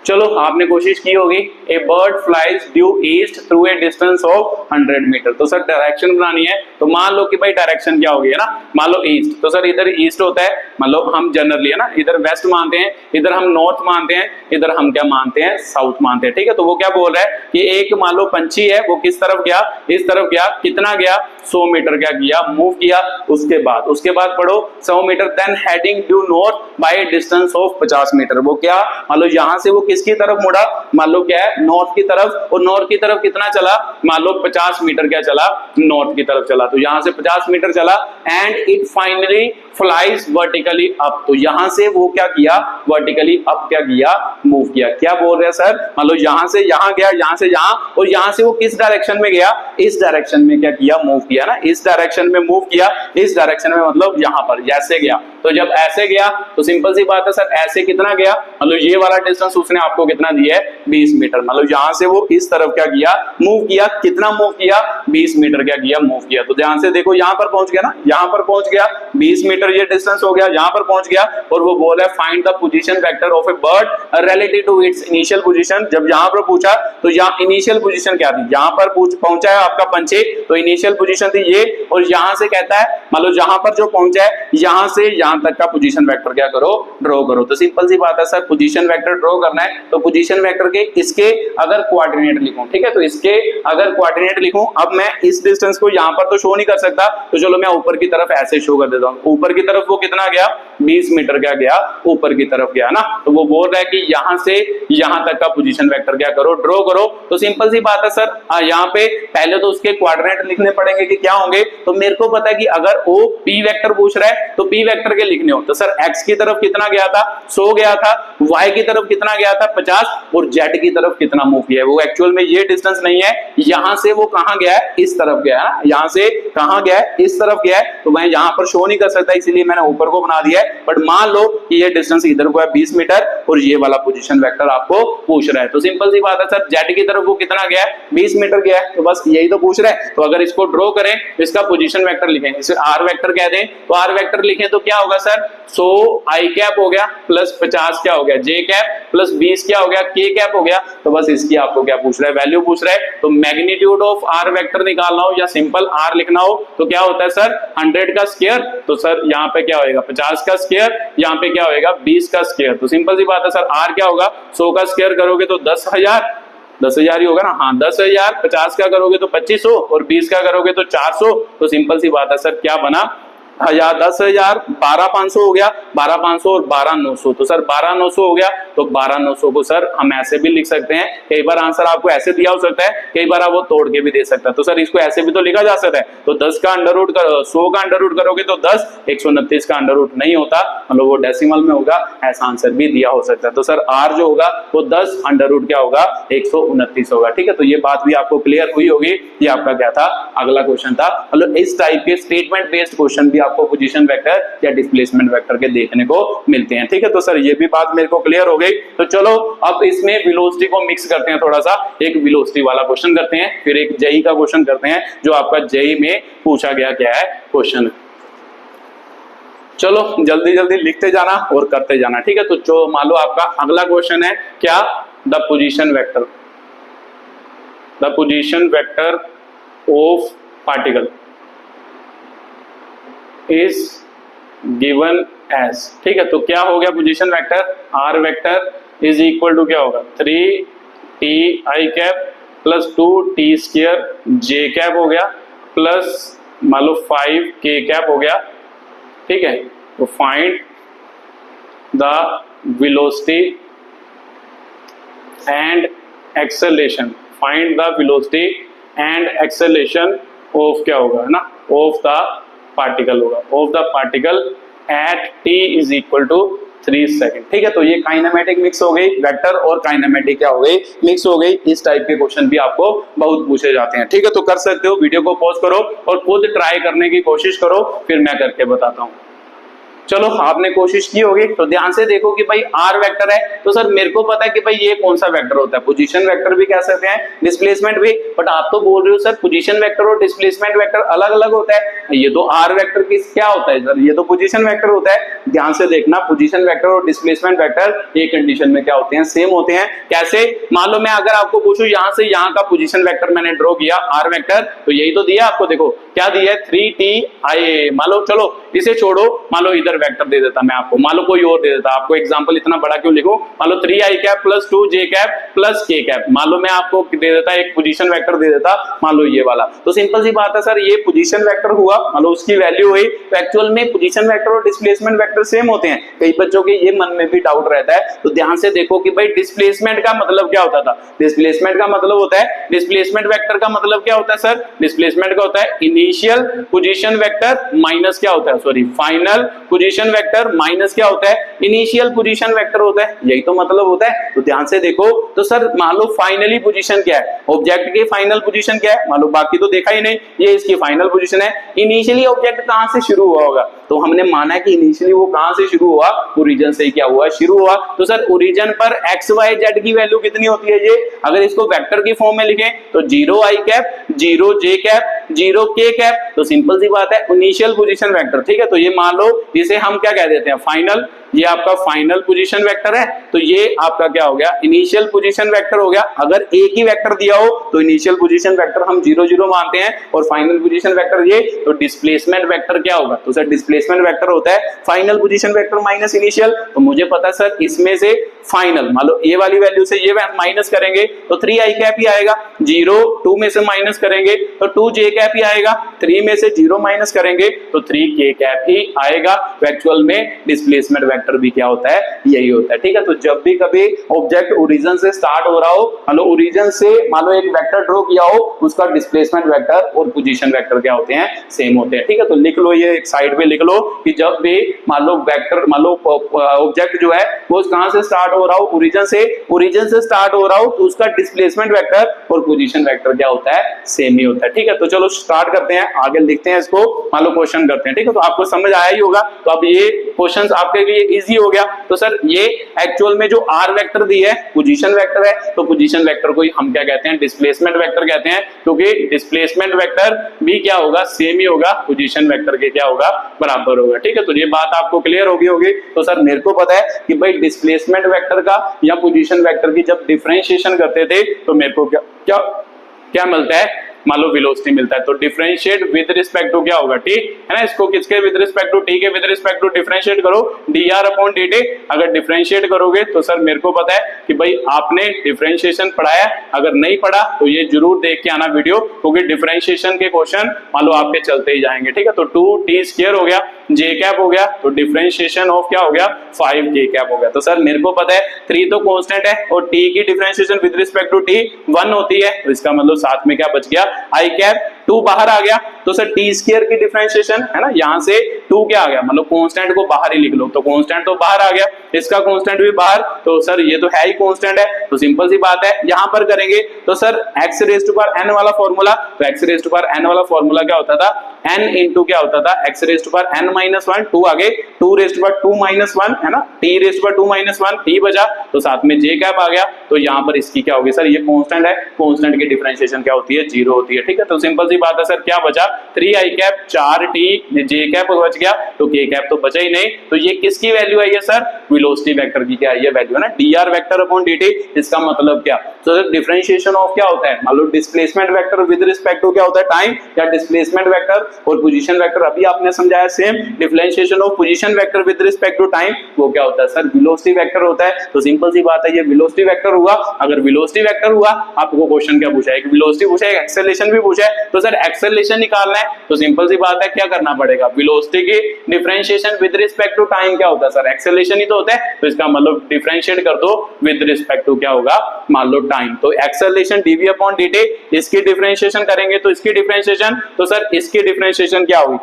चलो आपने कोशिश की होगी। A bird flies due east through a distance of 100 metre, तो सर डायरेक्शन बनानी है, तो मान लो कि भाई डायरेक्शन क्या होगी, है ना, मान लो ईस्ट, तो सर इधर ईस्ट होता है, मतलब हम जनरली है ना इधर वेस्ट मानते हैं, इधर हम नॉर्थ मानते हैं, इधर हम क्या मानते हैं, साउथ मानते हैं। ठीक है, तो वो क्या बोल रहा है कि एक मान लो पंछी है, वो किस तरफ गया, इस तरफ गया, कितना गया, 100 मीटर क्या किया, मूव किया। उसके बाद पढ़ो 100 metre, then heading due north by distance of 50 metre, वो क्या, मान लो यहां से वो किसकी तरफ मुड़ा, मान लो क्या है, नॉर्थ की तरफ, और नॉर्थ की तरफ कितना चला, मान लो 50 मीटर क्या चला, नॉर्थ की तरफ चला, तो यहां से 50 मीटर चला, and it finally flies vertically up, तो यहां से वो क्या किया, वर्टिकली अप क्या किया, मूव किया। क्या बोल रहे हैं सर, मान लो यहां से यहां गया, यहां से यहां, और यहां से वो किस डायरेक्शन में गया, इस डायरेक्शन में क्या किया, मूव किया ना, इस डायरेक्शन में मूव किया, इस डायरेक्शन में मतलब यहां पर ऐसे गया। तो जब ऐसे गया तो सिंपल सी बात है सर, ऐसे कितना गया, मतलब ये वाला डिस्टेंस उसने आपको कितना दिया है, 20 मीटर, मतलब यहां से वो इस तरफ क्या किया, मूव किया, कितना मूव किया, 20 मीटर क्या किया, मूव किया। तो ध्यान से देखो, यहां पर पहुंच गया ना, यहां पर पहुंच गया, 20 मीटर ये डिस्टेंस हो गया, यहां पर पहुंच गया, और वो बोल रहा है find the position vector of a bird relative to its initial position. जब यहां पर पूछा तो यहां इनिशियल पोजीशन क्या थी, यहां पर पहुंचा है आपका पंछी, तो इनिशियल पोजीशन थी ये, और यहां से कहता है मान लो जहां पर जो पहुंचा है, यहां से यहां तक का पोजीशन वेक्टर क्या करो, ड्रॉ करो। तो सिंपल सी बात है सर, पोजीशन वेक्टर ड्रॉ करना है, तो पोजीशन वेक्टर के इसके अगर कोऑर्डिनेट लिखूं, ठीक है, तो इसके अगर कोऑर्डिनेट लिखूं, अब मैं इस डिस्टेंस को यहां पर तो शो नहीं कर सकता, तो चलो मैं ऊपर की तरफ ऐसे शो कर देता हूं, ऊपर की तरफ वो कितना गया, 20 मीटर क्या गया, ऊपर की तरफ गया ना। तो वो बोल रहा है कि यहां से यहां तक का पोजीशन वेक्टर क्या करो, ड्रॉ करो। तो सिंपल सी बात है सर, यहाँ पे पहले तो उसके क्वाड्रेंट लिखने पड़ेंगे कि क्या होंगे। तो मेरे को पता है कि अगर वो पी वेक्टर पूछ रहा है तो पी वेक्टर के लिखने हो तो सर एक्स की तरफ कितना गया था, 100 गया था, वाई की तरफ कितना गया था, 50, और जेड की तरफ कितना मूव किया है। वो एक्चुअल में ये डिस्टेंस नहीं है, यहां से वो कहां गया है, इस तरफ गया है, यहां से कहां गया है, इस तरफ गया है। तो मैं यहां पर शो नहीं कर सकता, इसीलिए मैंने ऊपर को बना दिया है। बट मान लो कि ये डिस्टेंस इधर को है 20 मीटर और ये वाला पोजीशन वेक्टर आपको पूछ रहा है। तो सिंपल सी बात है सर, जेड की तरफ वो कितना गया है, 20 मीटर गया है। तो बस यही तो पूछ रहा है। तो अगर इसको ड्रॉ करें, इसका पोजीशन वेक्टर लिखें, इसे आर वेक्टर कह दें। तो आर वेक्टर लिखें तो क्या होगा सर, 100 आई कैप हो गया प्लस 50 क्या हो गया, जे कैप प्लस 20 क्या हो गया, के कैप हो गया। तो बस इसकी आपको क्या पूछ रहा है, वैल्यू पूछ रहा है। तो मैग्नीट्यूड ऑफ आर वेक्टर निकालना हो या सिंपल आर लिखना हो तो क्या होता है सर, 100 का स्क्वायर। तो सर यहाँ पे क्या होएगा, 50 का स्क्वायर, यहाँ पे क्या होएगा, 20 का स्क्वायर। तो सिंपल सी बात है सर, आर क्या होगा, 100 का स्क्वायर करोगे तो 10,000 ही होगा ना, हाँ 10,000, 50 का करोगे तो 2500 और 20 का करोगे तो 400। तो सिंपल सी बात है सर, क्या बना, 10,000, 12,500 हो गया, 12,500 और 12,900। तो सर 12,900 हो गया। तो 12,900 को सर हम ऐसे भी लिख सकते हैं, कई बार आंसर आपको ऐसे दिया हो सकता है, कई बार आप वो तोड़ के भी दे सकता है। तो सर इसको ऐसे भी तो लिखा जा सकता है। तो 10 का अंडर रूट, 100 का अंडर रूट करोगे तो 10, 129 का अंडर रूट नहीं होता, मतलब वो डेसिमल में होगा, ऐसा आंसर भी दिया हो सकता है। तो सर आर जो होगा वो 10 अंडर रूट क्या होगा, 129 होगा। ठीक है, तो ये बात भी आपको क्लियर हुई होगी। ये आपका क्या था, अगला क्वेश्चन था। मतलब इस टाइप के स्टेटमेंट बेस्ड क्वेश्चन भी आपको पोजीशन वेक्टर या डिस्प्लेसमेंट वेक्टर के देखने को मिलते हैं। ठीक है, तो सर ये भी बात मेरे को क्लियर हो गई। तो चलो अब इसमें वेलोसिटी को मिक्स करते हैं थोड़ा सा, एक वेलोसिटी वाला क्वेश्चन करते हैं, फिर एक जेई का क्वेश्चन करते हैं जो आपका जेई में पूछा गया क्या है क्वेश्चन। चलो जल्दी जल्दी लिखते जाना और करते जाना। ठीक है, तो जो मान लो आपका अगला क्वेश्चन है क्या, the position vector, the position vector of particle is given as. ठीक है, तो क्या हो गया position vector, r vector is equal to क्या होगा, 3t i cap plus 2t square j cap हो गया प्लस मान लो 5k कैप हो गया। ठीक है, तो find the velocity and acceleration, find the velocity and acceleration of क्या होगा ना, ऑफ द पार्टिकल होगा, of the particle at t is equal to 3 second. ठीक है, तो ये काइनेमेटिक मिक्स हो गई, वेक्टर और काइनेमेटिक क्या हो गई, मिक्स हो गई। इस टाइप के क्वेश्चन भी आपको बहुत पूछे जाते हैं। ठीक है, तो कर सकते हो, वीडियो को पॉज करो और खुद ट्राई करने की कोशिश करो, फिर मैं करके बताता हूँ। चलो आपने कोशिश की होगी, तो ध्यान से देखो कि भाई आर वेक्टर है, तो सर मेरे को पता है कि भाई ये कौन सा वेक्टर होता है, पोजीशन वेक्टर भी कह सकते हैं, डिस्प्लेसमेंट भी। बट आप तो बोल रहे हो सर पोजीशन वेक्टर और डिस्प्लेसमेंट वेक्टर अलग अलग होता है। ये तो आर वेक्टर की क्या होता है सर, ये तो पोजीशन वेक्टर होता है। ध्यान से देखना, पोजीशन वेक्टर और डिस्प्लेसमेंट वेक्टर एक कंडीशन में क्या होते हैं, सेम होते हैं। कैसे, मान लो मैं अगर आपको पूछूं यहाँ से यहाँ का पोजीशन वेक्टर मैंने ड्रॉ किया आर वेक्टर, तो यही तो दिया आपको, देखो क्या दिया है, 3t आई, मान लो चलो इसे छोड़ो, मान लो इधर वेक्टर दे देता मैं आपको, मान लो कोई और दे देता, आपको एग्जांपल इतना बड़ा क्यों लिखो, मान लो 3i cap plus 2j cap plus k cap, मान लो मैं आपको दे देता एक पोजीशन वेक्टर दे देता, मान लो ये वाला। तो सिंपल सी बात है सर, ये पोजीशन वेक्टर हुआ, मान लो उसकी वैल्यू हुई। तो एक्चुअल में पोजीशन वेक्टर और डिस्प्लेसमेंट वेक्टर सेम होते हैं। कई बच्चों के ये मन में भी डाउट रहता है, तो ध्यान से देखो कि भाई डिस्प्लेसमेंट का मतलब क्या होता था, डिस्प्लेसमेंट का मतलब होता है, डिस्प्लेसमेंट वेक्टर का मतलब क्या होता है सर, डिस्प्लेसमेंट का होता है इनिशियल पोजीशन वेक्टर माइनस क्या होता है, sorry final position vector minus क्या होता है, इनिशियल पोजीशन वेक्टर होता है, यही तो मतलब होता है। तो ध्यान से देखो, तो सर मान लो फाइनली पोजीशन क्या है, ऑब्जेक्ट की फाइनल पोजीशन क्या है, मान लो बाकी तो देखा ही नहीं, ये इसकी फाइनल पोजीशन है। इनिशियली ऑब्जेक्ट कहां से शुरू हुआ होगा, तो हमने माना कि इनिशियली वो कहां से शुरू हुआ, ओरिजिन से क्या हुआ, शुरू हुआ। तो सर ओरिजिन पर एक्स वाई जेड की वैल्यू कितनी होती है, ये अगर इसको वेक्टर की फॉर्म में लिखें तो 0i cap, 0j cap, 0k cap. तो सिंपल सी बात है, इनिशियल पोजीशन वेक्टर। ठीक है, तो ये मान लो जिसे हम क्या कह देते हैं, फाइनल, ये आपका फाइनल पोजीशन वेक्टर है, तो ये आपका क्या हो गया, इनिशियल पोजीशन वेक्टर हो गया। अगर एक ही वेक्टर दिया हो तो इनिशियल पोजीशन वेक्टर हम 0 0 मानते हैं और फाइनल पोजीशन वेक्टर ये, तो डिस्प्लेसमेंट वेक्टर क्या होगा, तो सर डिस्प्लेसमेंट वेक्टर होता है final position vector minus initial. तो मुझे पता है सर इसमें से फाइनल, मान लो ए वाली वैल्यू से ये माइनस करेंगे तो 3 आई कैप ही आएगा, 0 2 में से माइनस करेंगे तो 2 जे कैप ही आएगा, 3 में से 0 माइनस करेंगे तो 3 के कैप ही आएगा। एक्चुअल में डिस्प्लेसमेंट वेक्टर भी क्या होता है, यही होता है। ठीक है, तो जब भी कभी ऑब्जेक्ट ओरिजिन से स्टार्ट हो रहा हो, मान लो ओरिजिन से मान लो एक वेक्टर ड्रॉ किया हो, उसका डिस्प्लेसमेंट वेक्टर और पोजीशन वेक्टर क्या होते हैं, सेम होते हैं। ठीक है, तो लिख लो, ये एक साइड पे लिख लो कि जब भी मान लो वेक्टर, मान लो ऑब्जेक्ट जो है वो कहां से स्टार्ट हो रहा हो, ओरिजिन से स्टार्ट हो रहा हो, तो उसका डिस्प्लेसमेंट वेक्टर और पोजीशन वेक्टर क्या होता है, सेम ही होता है। ठीक है, तो चलो स्टार्ट करते हैं, आगे लिखते हैं इसको, मान लो क्वेश्चन करते हैं। ठीक है, तो आपको समझ आया ही होगा, तो अब ये क्वेश्चंस आपके लिए इजी हो गया। तो सर ये एक्चुअल में जो आर वेक्टर दी है पोजीशन वेक्टर है, तो पोजीशन वेक्टर को हम क्या कहते हैं, डिस्प्लेसमेंट वेक्टर कहते हैं, क्योंकि डिस्प्लेसमेंट वेक्टर भी क्या होगा, सेम ही होगा, पोजीशन वेक्टर के क्या होगा, बराबर होगा। ठीक है, तो ये बात आपको क्लियर होगी। तो सर मेरे को पता है कि भाई डिस्प्लेसमेंट वेक्टर का या पोजीशन वेक्टर की जब डिफरेंशिएशन करते थे तो मेरे को क्या क्या मिलता है, मान लो वेलोसिटी मिलता है। तो डिफरेंशिएट विद रिस्पेक्ट टू क्या होगा, टी है ना, इसको किसके विद रिस्पेक्ट टू, टी के विद रिस्पेक्ट टू डिफरेंशिएट करो, dr अपॉन dt। अगर डिफरेंशिएट करोगे तो सर मेरे को पता है कि भाई आपने डिफरेंशिएशन पढ़ा है, अगर नहीं पढ़ा तो ये जरूर देख के आना वीडियो, क्योंकि डिफरेंशिएशन के क्वेश्चन मान लो आपके चलते ही जाएंगे। ठीक है, तो 2t² हो गया, j कैप हो गया, तो डिफरेंशिएशन ऑफ क्या हो गया, 5k कैप हो गया। तो सर मेरे को पता है 3 तो कांस्टेंट है और t की differentiation with respect to t 1 होती है, तो इसका मतलब साथ में क्या बच गया, आई कैप, 2 बाहर आ गया। तो सर t² की डिफरेंशिएशन है ना, यहां से 2 क्या आ गया, मतलब कांस्टेंट को बाहर ही लिख लो, तो कांस्टेंट तो बाहर आ गया, इसका कांस्टेंट भी बाहर, तो सर ये तो है ही कांस्टेंट है, तो सिंपल सी बात है यहां पर करेंगे तो सर x⁻n वाला फॉर्मूला, तो x⁻n वाला फॉर्मूला क्या होता था, n इंटू क्या होता था, x⁻n - 1, 2 आगे 2⁻2 - 1 है ना, t⁻2 - 1 t बचा, तो साथ में j कैप आ गया, तो यहां पर इसकी क्या होगी सर, ये कांस्टेंट है, कांस्टेंट की डिफरेंशिएशन क्या होती है, 0 होती है। ठीक है, तो सिंपल सी बात है सर, क्या बचा, 3i cap, 4t, j cap बच गया, तो k कैप तो बचा ही नहीं। तो ये किसकी वैल्यू आई है सर, वेलोसिटी वेक्टर की क्या है, ये वैल्यू है ना, dr वेक्टर अपॉन dt। इसका मतलब क्या, तो सर डिफरेंशिएशन ऑफ क्या होता है, मान लो displacement vector with respect to क्या होता है, टाइम, या डिस्प्लेसमेंट वेक्टर और पोजीशन वेक्टर अभी आपने समझाया same, differentiation of position vector with respect to time वो क्या होता है सर, वेलोसिटी वेक्टर होता है। तो सिंपल सी बात है, ये वेलोसिटी वेक्टर हुआ। अगर वेलोसिटी वेक्टर हुआ, आपको क्वेश्चन क्या पूछा है, एक वेलोसिटी पूछा है, एक्सेलरेशन भी पूछा है, तो सर एक्सेलरेशन निकालना है, तो सिंपल सी बात है क्या करना पड़ेगा, वेलोसिटी की differentiation with respect to time क्या होता है सर, एक्सेलरेशन ही तो होता है, तो इसका मतलब डिफरेंशिएट कर दो विद रिस्पेक्ट टू क्या होगा, मान लो टाइम, तो एक्सेलरेशन dv अपॉन dt, इसकी डिफरेंशिएशन करेंगे तो इसकी डिफरेंशिएशन, तो सर इसकी डिफरेंशिएशन क्या होगी,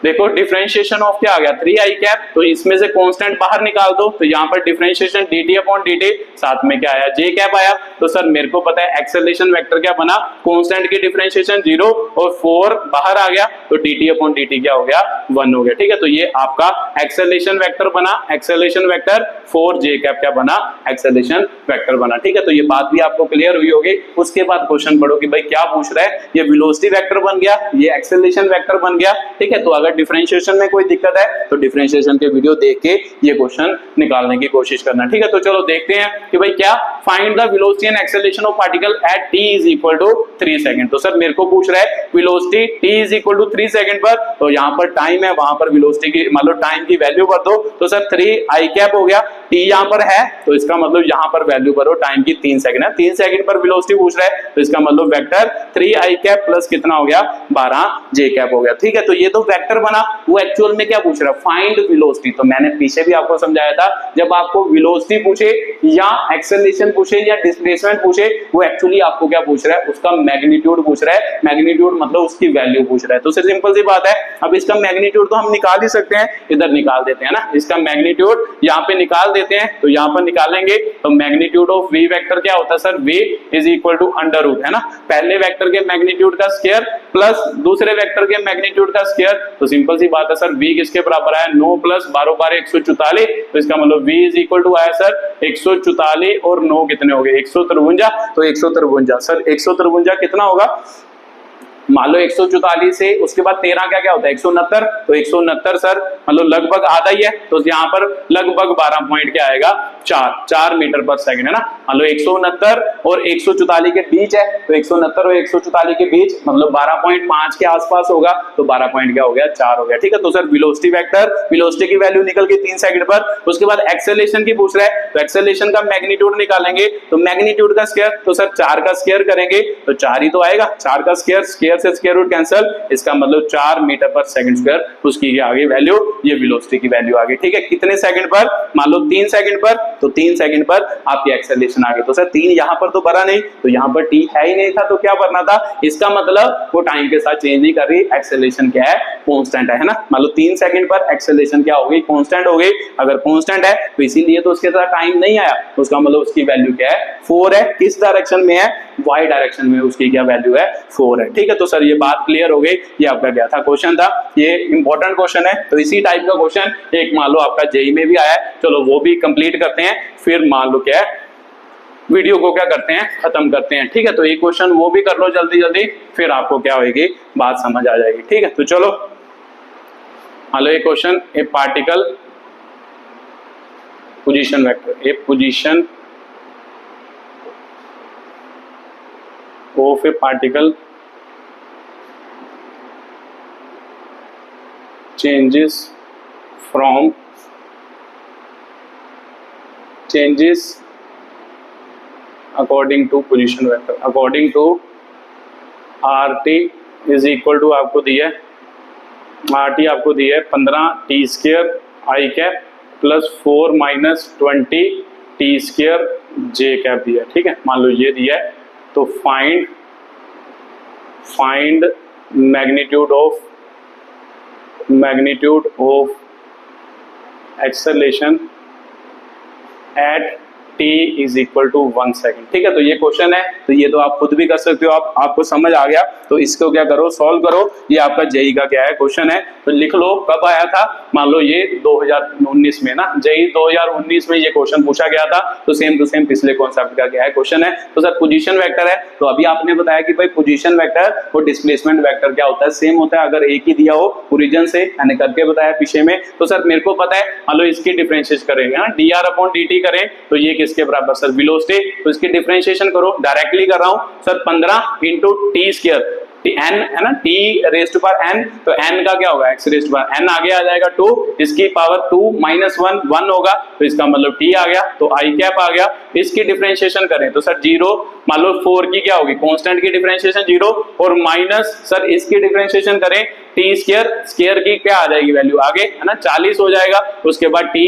देखो डिफरेंशिएशन ऑफ क्या आ गया, 3i कैप, तो इसमें से कांस्टेंट बाहर निकाल दो, तो यहाँ पर डिफरेंशिएशन dt अपॉन dt, साथ में क्या आया, j कैप आया। तो सर मेरे को पता है एक्सेलरेशन वेक्टर क्या बना, कांस्टेंट की डिफरेंशिएशन 0 और 4 बाहर आ गया, तो dt अपॉन dt क्या हो गया, 1 हो गया। ठीक है, तो ये आपका एक्सेलरेशन वेक्टर बना, एक्सेलरेशन वेक्टर 4j कैप क्या बना, एक्सेलरेशन वेक्टर बना। ठीक है, तो ये बात भी आपको क्लियर हुई होगी। उसके बाद क्वेश्चन पढ़ो कि भाई क्या पूछ रहा है, ये वेलोसिटी वेक्टर बन गया, ये एक्सेलरेशन वेक्टर बन गया। ठीक है, तो अगर डिफरेंशिएशन में कोई दिक्कत है तो डिफरेंशिएशन के वीडियो देख के ये क्वेश्चन निकालने की कोशिश करना। ठीक है, तो चलो देखते हैं कि भाई क्या, find the velocity and acceleration of particle at t = 3 second. तो सर मेरे को पूछ रहा है वेलोसिटी t = 3 सेकंड पर, तो यहाँ पर टाइम है, वहां पर वेलोसिटी की मान लो टाइम की वैल्यू भर दो, तो सर 3i कैप हो गया, t यहाँ पर है, तो इसका मतलब यहाँ पर वैल्यू भरो टाइम की 3 सेकंड है, 3 सेकंड पर वेलोसिटी पूछ रहा है, तो इसका मतलब वेक्टर 3i कैप प्लस कितना हो गया, 12j कैप हो गया। ठीक है, तो ये तो वेक्टर बना, वो एक्चुअल में क्या पूछ रहा है, फाइंड वेलोसिटी। तो मैंने पीछे भी आपको समझाया था, जब आपको वेलोसिटी पूछे या एक्सेलरेशन पूछे या डिस्प्लेसमेंट पूछे, वो एक्चुअली आपको क्या पूछ रहा है, उसका मैग्नीट्यूड पूछ रहा है, मैग्नीट्यूड मतलब उसकी वैल्यू पूछ रहा है। तो सिर्फ सिंपल सी बात है, अब इसका मैग्नीट्यूड तो हम निकाल ही सकते हैं, इधर निकाल देते हैं ना, इसका मैग्नीट्यूड यहाँ पे निकाल देते हैं, तो यहाँ पर निकालेंगे तो मैग्नीट्यूड ऑफ v वेक्टर क्या होता है सर, v = अंडर रूट है ना, पहले वेक्टर के मैग्नीट्यूड का स्क्वायर प्लस दूसरे वेक्टर के मैग्नीट्यूड का स्क्वायर, तो सिंपल सी बात है सर v किसके बराबर आया, 9 + 12 = 144, तो इसका मतलब v = आया सर 144 और 9 कितने हो गए, 153, तो 153 सर 153 कितना होगा, मान लो 144 से उसके बाद 13 क्या क्या होता है 169, तो 169 सर मतलब लगभग आधा ही है, तो यहाँ पर लगभग 12 पॉइंट क्या आएगा 4 मीटर पर सेकंड है ना। मान लो 169 और 144 के बीच है, तो 169 और 144 के बीच मतलब 12.5 के आसपास होगा, तो 12 पॉइंट क्या हो गया 4 हो गया। ठीक है, तो सर वेलोसिटी वेक्टर, वेलोसिटी की वैल्यू निकल गई 3 सेकंड पर। उसके बाद एक्सेलरेशन की पूछ रहा है, तो एक्सेलरेशन का मैग्नीट्यूड निकालेंगे, तो मैग्नीट्यूड का स्क्वायर, तो सर 4 का स्क्वायर करेंगे तो 4 ही तो आएगा, 4 का स्क्वायर, स्क्वायर से स्क्वायर रूट कैंसिल, इसका मतलब 4 मीटर पर सेकंड स्क्वायर, उसकी क्या आ गई वैल्यू, ये वेलोसिटी की वैल्यू आ गई। ठीक है, कितने सेकंड पर, मान लो 3 सेकंड पर, तो 3 सेकंड पर आपकी एक्सेलरेशन आ गई। तो सर 3 यहां पर तो भरा नहीं, तो यहां पर t है ही नहीं था, तो क्या भरना था, इसका मतलब वो टाइम के साथ चेंज नहीं कर रही, एक्सेलरेशन क्या है कांस्टेंट है ना। मान लो 3 सेकंड पर एक्सेलरेशन क्या हो गई कांस्टेंट हो गई, अगर कांस्टेंट है तो इसीलिए तो उसके साथ टाइम नहीं आया, तो उसका मतलब उसकी वैल्यू क्या है 4 है। किस डायरेक्शन में है, y डायरेक्शन में, उसकी क्या वैल्यू है 4 है। ठीक है, तो सर ये बात क्लियर हो गई, ये आपका क्या था क्वेश्चन था, ये इंपॉर्टेंट क्वेश्चन है। तो इसी टाइप का क्वेश्चन एक मान लो आपका जेई में भी आया है, चलो वो भी कंप्लीट करते हैं, फिर मान लो क्या है वीडियो को क्या करते हैं खत्म करते हैं। ठीक है, तो एक क्वेश्चन वो भी कर लो जल्दी जल्दी, फिर आपको क्या होगी बात समझ आ जाएगी। ठीक है, तो चलो मान लो एक question, A particle position vector, A position of a particle changes according to position vector, according to RT is equal to आपको दिया है RT आपको दिया है 15 t square i cap plus 4 minus 20 t square j cap दिया है। ठीक है, मान लो ये दिया है, तो find magnitude of acceleration at t is equal to 1 second. ठीक है, तो ये क्वेश्चन है, तो ये तो आप खुद भी कर सकते हो, आपको समझ आ गया, तो इसको क्या करो सॉल्व करो, ये आपका जेई का क्या है क्वेश्चन है, तो लिख लो कब आया था, मान लो ये 2019 में ना, जेई 2019 में ये क्वेश्चन पूछा गया था, तो सेम टू सेम पिछले कॉन्सेप्ट का क्या है क्वेश्चन है। तो सर पोजीशन वेक्टर है, तो अभी आपने बताया कि भाई पोजीशन वेक्टर और डिस्प्लेसमेंट वेक्टर क्या होता है, सेम होता है, अगर एक ही दिया हो ओरिजिन से, मैंने करके बताया पीछे में। तो सर मेरे को पता है, मान लो इसकी डिफरेंशिएट करेंगे ना, dr/dt करें तो ये किसके बराबर सर वेलोसिटी, तो इसकी डिफरेंशिएशन करो, डायरेक्टली कर रहा हूं sir 15 into t square, n है ना, t raise to power n, तो n का क्या होगा x raise to power n आगे आ जाएगा 2, इसकी पावर 2 माइनस 1 होगा, तो इसका मतलब t आ गया, तो i कैप आ गया। इसकी डिफरेंशिएशन करें तो सर 0, मान लो 4 की क्या होगी कांस्टेंट की डिफरेंशिएशन 0, और माइनस सर इसकी डिफरेंशिएशन करें टी स्क्वायर, स्क्वायर की क्या आ जाएगी वैल्यू आगे है ना 40 हो जाएगा, उसके बाद t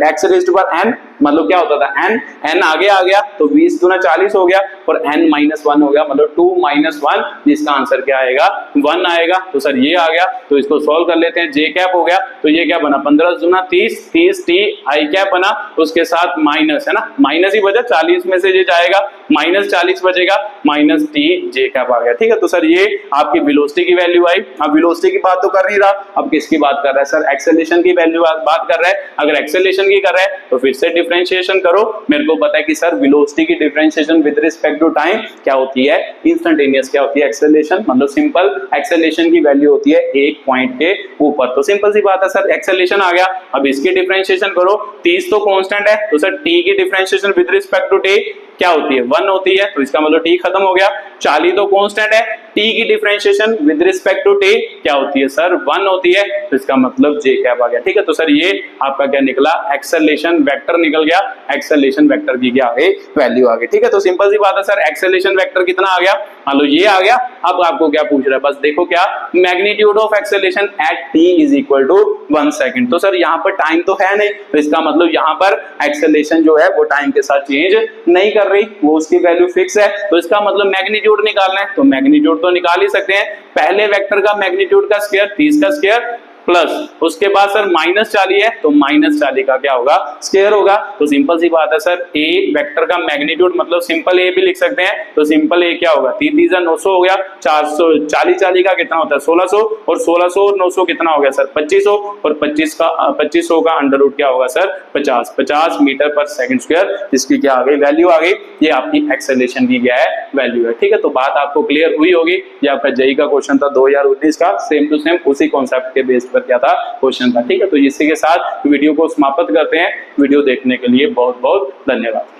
x raise to power n मतलब क्या होता था n आगे आ गया, तो 20 गुना 40 हो गया, और n माइनस 1 हो गया, मतलब 2 माइनस 1, जिसका आंसर क्या आएगा 1 आएगा। तो सर ये आ गया, तो इसको सॉल्व कर लेते हैं, j कैप हो गया, तो ये क्या बना 15 गुना 30 t i कैप बना, उसके साथ माइनस है ना, माइनस ही बचा, 40 में से ये जाएगा माइनस 40 बचेगा, माइनस t j कैप आ गया। ठीक है, तो सर ये आपकी वेलोसिटी की वैल्यू आई। अब वेलोसिटी की बात तो कर नहीं रहा, अब किसकी बात कर रहा है सर, एक्सेलरेशन की वैल्यू बात कर रहा है। अगर एक्सेलरेशन की कर रहा है तो फिर से डिफरेंशिएशन करो, मेरे को पता है कि सर वेलोसिटी की differentiation with respect to time क्या होती है, इंस्टेंटेनियस क्या होती है एक्सेलरेशन, मतलब सिंपल एक्सेलरेशन की वैल्यू होती है एक पॉइंट के ऊपर, तो सिंपल सी बात है सर एक्सेलरेशन आ गया। अब इसकी डिफरेंशिएशन करो, 30 तो कांस्टेंट है, तो सर t की differentiation with respect to t क्या होती है 1 होती है, तो इसका मतलब t खत्म हो गया। 40 तो कांस्टेंट है, t की differentiation with respect to t क्या होती है सर 1 होती है, तो इसका मतलब j कैप आ गया। ठीक है, तो सर ये आपका क्या निकला एक्सेलरेशन वेक्टर निकल गया, एक्सेलरेशन वेक्टर की क्या है वैल्यू आ गई। ठीक है, तो सिंपल सी बात है सर एक्सेलरेशन वेक्टर कितना आ गया, मान लो ये आ गया। अब आपको क्या पूछ रहा है, बस देखो क्या magnitude of acceleration at t is equal to 1 second, तो सर यहाँ पर टाइम तो है नहीं, तो इसका मतलब यहाँ पर एक्सेलरेशन जो है वो टाइम के साथ चेंज नहीं कर रही, वो उसकी वैल्यू फिक्स है, तो इसका मतलब मैग्नीट्यूड निकालना है, तो मैग्नीट्यूड तो निकाल ही सकते हैं। पहले वेक्टर का मैग्नीट्यूड का स्क्वायर 30 का स्क्वायर प्लस उसके बाद सर -40 है तो -40 का क्या होगा, स्क्वायर होगा। तो सिंपल सी बात है सर, ए वेक्टर का मैग्नीट्यूड मतलब सिंपल ए भी लिख सकते हैं, तो सिंपल ए क्या होगा, 3 3 900 हो गया, 400 40 का कितना होता है 1600, और 1600 और 900 कितना हो गया सर 2500, और 2500 का अंडर रूट क्या होगा सर 50 मीटर पर सेकंड स्क्वायर। इसकी क्या आ गई, वैल्यू आ गई, ये आपकी एक्सेलरेशन की क्या है, वैल्यू है। ठीक है, तो बात आपको क्लियर हुई होगी। ये आपका जेईई का क्वेश्चन था 2019 का, सेम टू सेम उसी कॉन्सेप्ट के बेस पर क्या था, क्वेश्चन था। ठीक है, तो इसी के साथ वीडियो को समाप्त करते हैं। वीडियो देखने के लिए बहुत बहुत धन्यवाद।